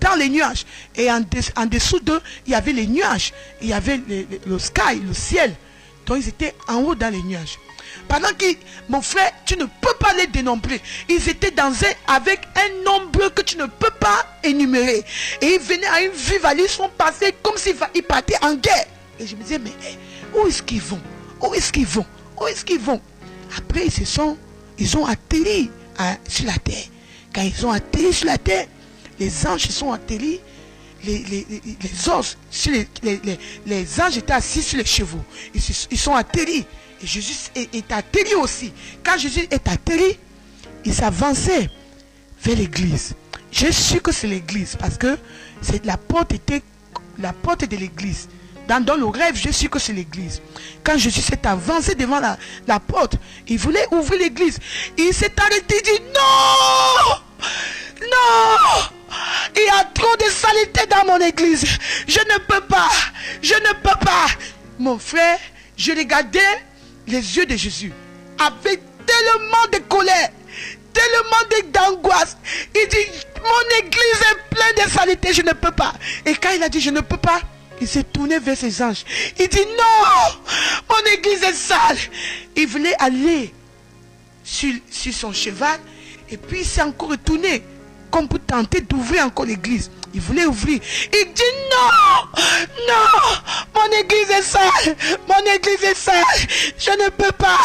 dans les nuages. Et en dessous d'eux, il y avait les nuages. Il y avait le sky, le ciel. Donc ils étaient en haut dans les nuages. Pendant que, mon frère, tu ne peux pas les dénombrer. Ils étaient avec un nombre que tu ne peux pas énumérer. Et ils venaient à une vive allure, ils sont passés comme s'ils partaient en guerre. Et je me disais, mais où est-ce qu'ils vont? Où est-ce qu'ils vont? Où est-ce qu'ils vont? Après, ils ont atterri sur la terre. Quand ils ont atterri sur la terre, les anges sont atterris. Les anges étaient assis sur les chevaux. Ils sont atterris. Et Jésus est atterri aussi. Quand Jésus est atterri, il s'avançait vers l'église. J'ai su que c'est l'église parce que la porte de l'église. Dans le rêve, j'ai su que c'est l'église. Quand Jésus s'est avancé devant la porte, il voulait ouvrir l'église. Il s'est arrêté et dit non! Non! Il y a trop de saleté dans mon église. Je ne peux pas. Je ne peux pas. Mon frère, je regardais les yeux de Jésus avec tellement de colère, tellement d'angoisse. Il dit, mon église est pleine de saleté, je ne peux pas. Et quand il a dit, je ne peux pas, il s'est tourné vers ses anges. Il dit, non, mon église est sale. Il voulait aller sur son cheval et puis il s'est encore retourné comme pour tenter d'ouvrir encore l'église. Il voulait ouvrir. Il dit non, non, mon église est sale, mon église est sale, je ne peux pas,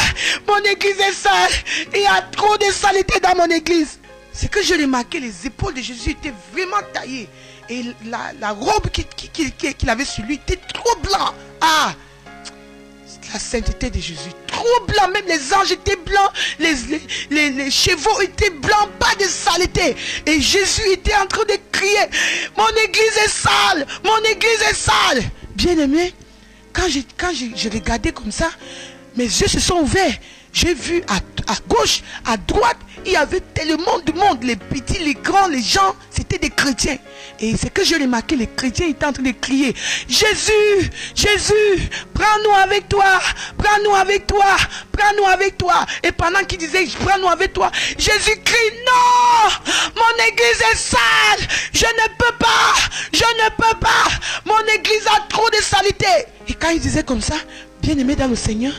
mon église est sale, il y a trop de saleté dans mon église. C'est que j'ai remarqué, les épaules de Jésus étaient vraiment taillées et la robe qu'il avait sur lui était trop blanc. Ah, la sainteté de Jésus, trop blanc, même les anges étaient blancs, les chevaux étaient blancs, pas de saleté. Et Jésus était en train de crier, mon église est sale, mon église est sale. Bien aimé, quand j'ai regardé comme ça, mes yeux se sont ouverts. J'ai vu à gauche, à droite, il y avait tellement de monde, les petits, les grands, les gens, c'était des chrétiens. Et c'est que j'ai remarqué, les chrétiens étaient en train de crier, Jésus, Jésus, prends-nous avec toi, prends-nous avec toi, prends-nous avec toi. Et pendant qu'ils disaient, prends-nous avec toi, Jésus crie, non, mon église est sale, je ne peux pas, je ne peux pas, mon église a trop de saleté. Et quand il disait comme ça, bien aimé dans le Seigneur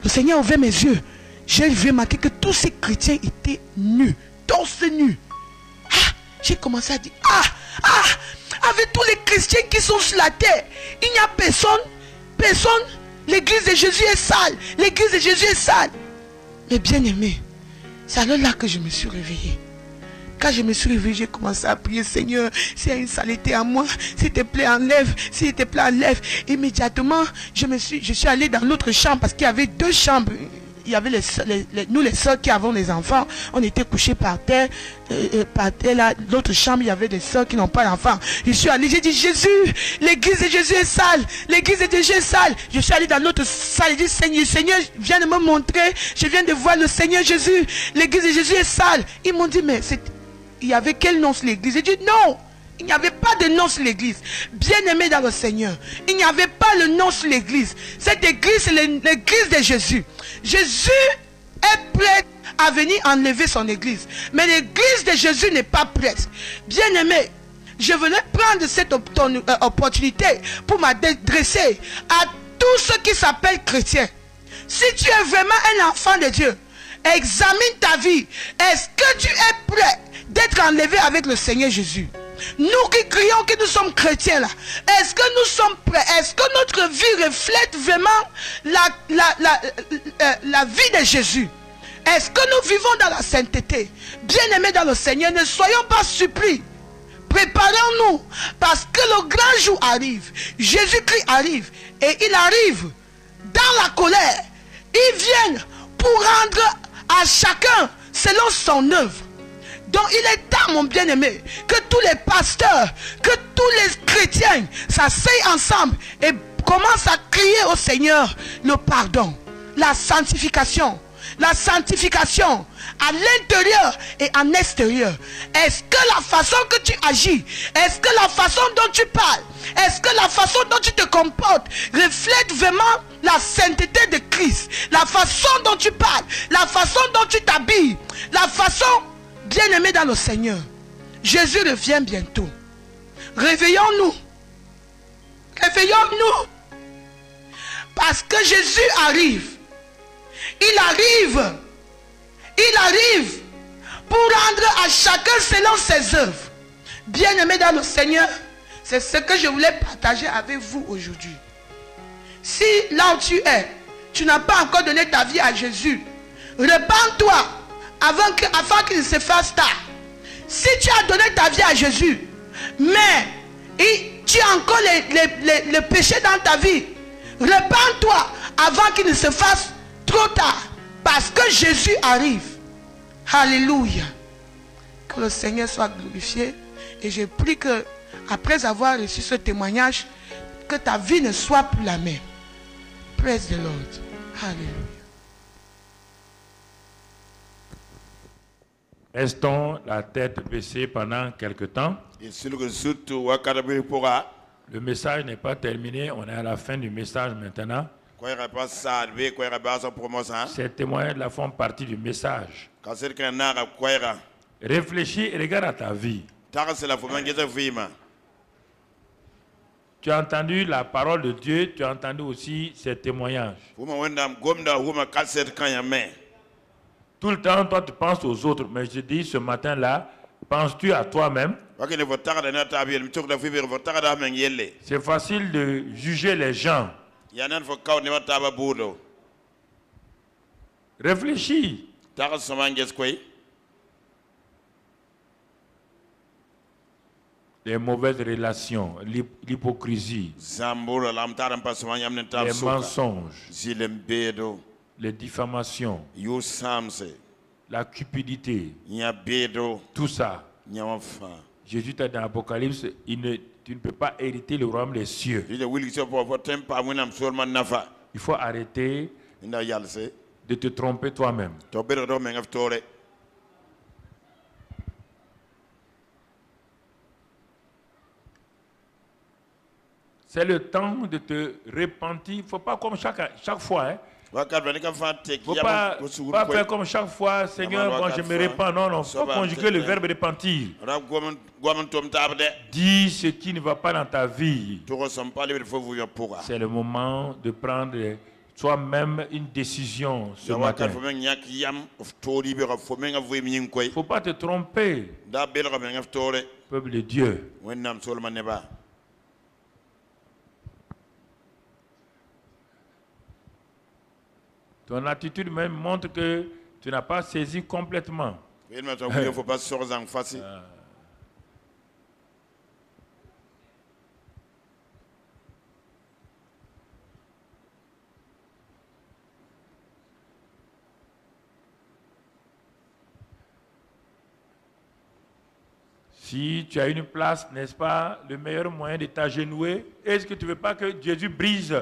a ouvert mes yeux. J'ai remarqué que tous ces chrétiens étaient nus, torse nus. J'ai commencé à dire, avec tous les chrétiens qui sont sur la terre, il n'y a personne, l'église de Jésus est sale, l'église de Jésus est sale. Mais bien aimé, c'est alors là que je me suis réveillé. Quand je me suis réveillé, j'ai commencé à prier, Seigneur, s'il y a une saleté à moi, s'il te plaît, enlève, s'il te plaît, enlève. Immédiatement, je suis allé dans l'autre chambre parce qu'il y avait deux chambres. Il y avait nous les soeurs qui avons les enfants, on était couchés par terre là, l'autre chambre, il y avait des soeurs qui n'ont pas d'enfants. Je suis allé, j'ai dit, Jésus, l'église de Jésus est sale, l'église de Jésus est sale. Je suis allé dans l'autre salle, j'ai dit, Seigneur, viens de me montrer, je viens de voir le Seigneur Jésus, l'église de Jésus est sale. Ils m'ont dit, mais il y avait quel nom sur l'église? J'ai dit, non, il n'y avait pas de nom sur l'église. Bien aimé dans le Seigneur, il n'y avait pas pas le nom sur l'église. Cette église, c'est l'église de Jésus. Jésus est prêt à venir enlever son église. Mais l'église de Jésus n'est pas prête. Bien-aimé, je voulais prendre cette opportunité pour m'adresser à tous ceux qui s'appellent chrétiens. Si tu es vraiment un enfant de Dieu, examine ta vie. Est-ce que tu es prêt d'être enlevé avec le Seigneur Jésus? Nous qui crions que nous sommes chrétiens là, est-ce que nous sommes prêts? Est-ce que notre vie reflète vraiment la vie de Jésus? Est-ce que nous vivons dans la sainteté? Bien-aimés dans le Seigneur, ne soyons pas surpris. Préparons-nous parce que le grand jour arrive. Jésus-Christ arrive et il arrive dans la colère. Il vient pour rendre à chacun selon son œuvre. Donc il est temps, mon bien-aimé, que tous les pasteurs, que tous les chrétiens s'asseyent ensemble et commencent à crier au Seigneur le pardon, la sanctification à l'intérieur et en extérieur. Est-ce que la façon que tu agis, est-ce que la façon dont tu parles, est-ce que la façon dont tu te comportes reflète vraiment la sainteté de Christ? La façon dont tu parles, la façon dont tu t'habilles, la façon... Bien-aimés dans le Seigneur, Jésus revient bientôt. Réveillons-nous. Réveillons-nous. Parce que Jésus arrive. Il arrive pour rendre à chacun selon ses œuvres. Bien-aimés dans le Seigneur, c'est ce que je voulais partager avec vous aujourd'hui. Si là où tu es, tu n'as pas encore donné ta vie à Jésus, repens-toi. Avant qu'il se fasse tard. Si tu as donné ta vie à Jésus, mais tu as encore les péchés dans ta vie, repens-toi avant qu'il ne se fasse trop tard. Parce que Jésus arrive. Alléluia. Que le Seigneur soit glorifié. Et je prie que, après avoir reçu ce témoignage, que ta vie ne soit plus la même. Praise the Lord. Alléluia. Restons la tête baissée pendant quelque temps. Le message n'est pas terminé, on est à la fin du message maintenant. Ces témoignages font partie du message. Réfléchis et regarde à ta vie. Tu as entendu la parole de Dieu, tu as entendu aussi ces témoignages. Tout le temps, toi, tu penses aux autres. Mais je dis ce matin-là, penses-tu à toi-même? C'est facile de juger les gens. Réfléchis. Les mauvaises relations, l'hypocrisie, les mensonges, les diffamations, la cupidité, tout ça. Jésus t'a dit dans l'Apocalypse, tu ne peux pas hériter le royaume des cieux. Il faut arrêter de te tromper toi-même. C'est le temps de te repentir. Il ne faut pas comme chaque fois. Hein. Il ne faut pas faire comme chaque fois, Seigneur, quand je me repens. Non, non, il faut conjuguer le verbe repentir. Dis ce qui ne va pas dans ta vie. C'est le moment de prendre toi-même une décision ce matin. Il ne faut pas te tromper. Peuple de Dieu. Ton attitude même montre que tu n'as pas saisi complètement. Si tu as une place, n'est-ce pas, le meilleur moyen de t'agenouiller, est-ce que tu ne veux pas que Jésus brise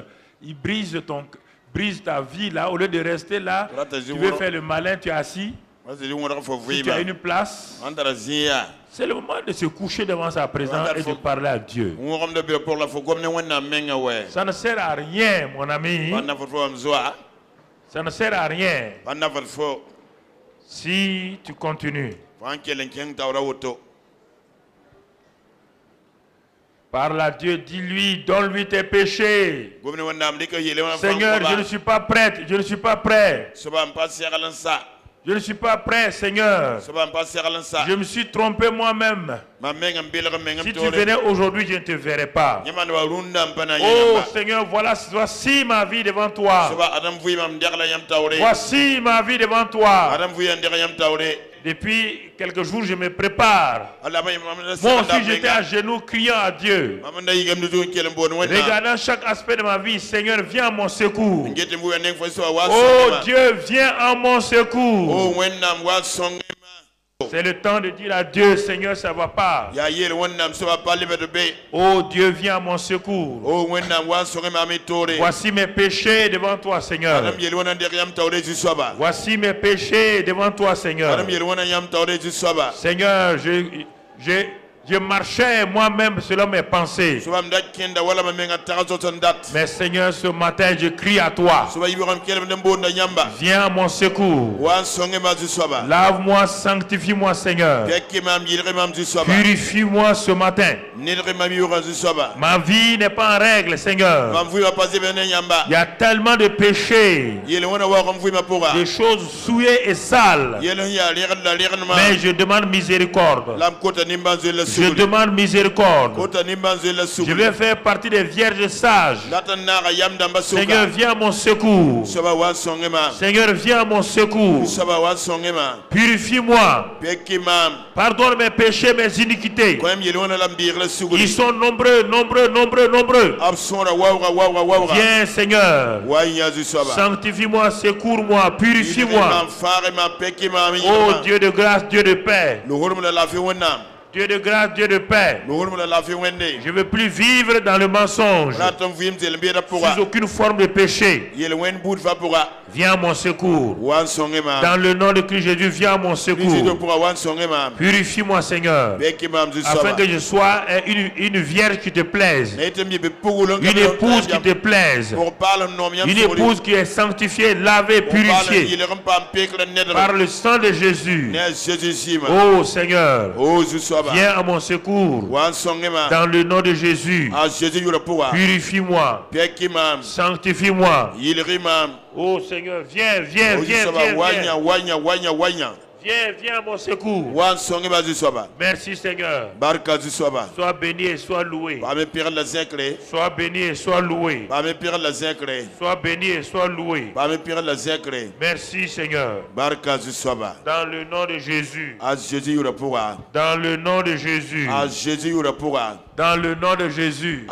ta vie là, au lieu de rester là, tu veux faire le malin, tu es assis. Si tu as une place, c'est le moment de se coucher devant sa présence et de parler à Dieu. Ça ne sert à rien, mon ami. Ça ne sert à rien si tu continues. Parle à Dieu, dis-lui, donne-lui tes péchés. Seigneur, je ne suis pas prête, je ne suis pas prêt. Je ne suis pas prêt, Seigneur. Je me suis trompé moi-même. Si tu venais aujourd'hui, je ne te verrais pas. Oh Seigneur, voici ma vie devant toi. Voici ma vie devant toi. Depuis quelques jours, je me prépare. Moi aussi, j'étais à genoux criant à Dieu. Regardant chaque aspect de ma vie, Seigneur, viens à mon secours. Oh Dieu, viens à mon secours. C'est le temps de dire à Dieu, Seigneur, ça ne va pas. Oh Dieu, viens à mon secours. Voici mes péchés devant toi, Seigneur. Voici mes péchés devant toi, Seigneur. Seigneur, je marchais moi-même selon mes pensées. Mais Seigneur, ce matin, je crie à toi. Viens à mon secours. Lave-moi, sanctifie-moi, Seigneur. Purifie-moi ce matin. Ma vie n'est pas en règle, Seigneur. Il y a tellement de péchés, des choses souillées et sales. Mais je demande miséricorde. Je demande miséricorde. Je vais faire partie des vierges sages. Seigneur, viens à mon secours. Seigneur, viens à mon secours. Purifie-moi. Pardonne mes péchés, mes iniquités. Ils sont nombreux, nombreux, nombreux, nombreux. Viens, Seigneur. Sanctifie-moi, secours-moi, purifie-moi. Oh Dieu de grâce, Dieu de paix. Dieu de grâce, Dieu de paix. Je ne veux plus vivre dans le mensonge. Sous aucune forme de péché. Viens à mon secours. Dans le nom de Christ Jésus, viens à mon secours. Purifie-moi, Seigneur. Afin que je sois une vierge qui te plaise. Une épouse qui te plaise. Une épouse qui est sanctifiée, lavée, purifiée. Par le sang de Jésus. Oh Seigneur. Viens à mon secours. Dans le nom de Jésus. Purifie-moi. Sanctifie-moi. Oh Seigneur, viens, viens, viens, viens. Viens à mon secours. Merci Seigneur. Sois béni et sois loué. Sois béni et sois loué. Sois béni et sois loué. Merci Seigneur. Dans le nom de Jésus. Dans le nom de Jésus. Dans le nom de Jésus.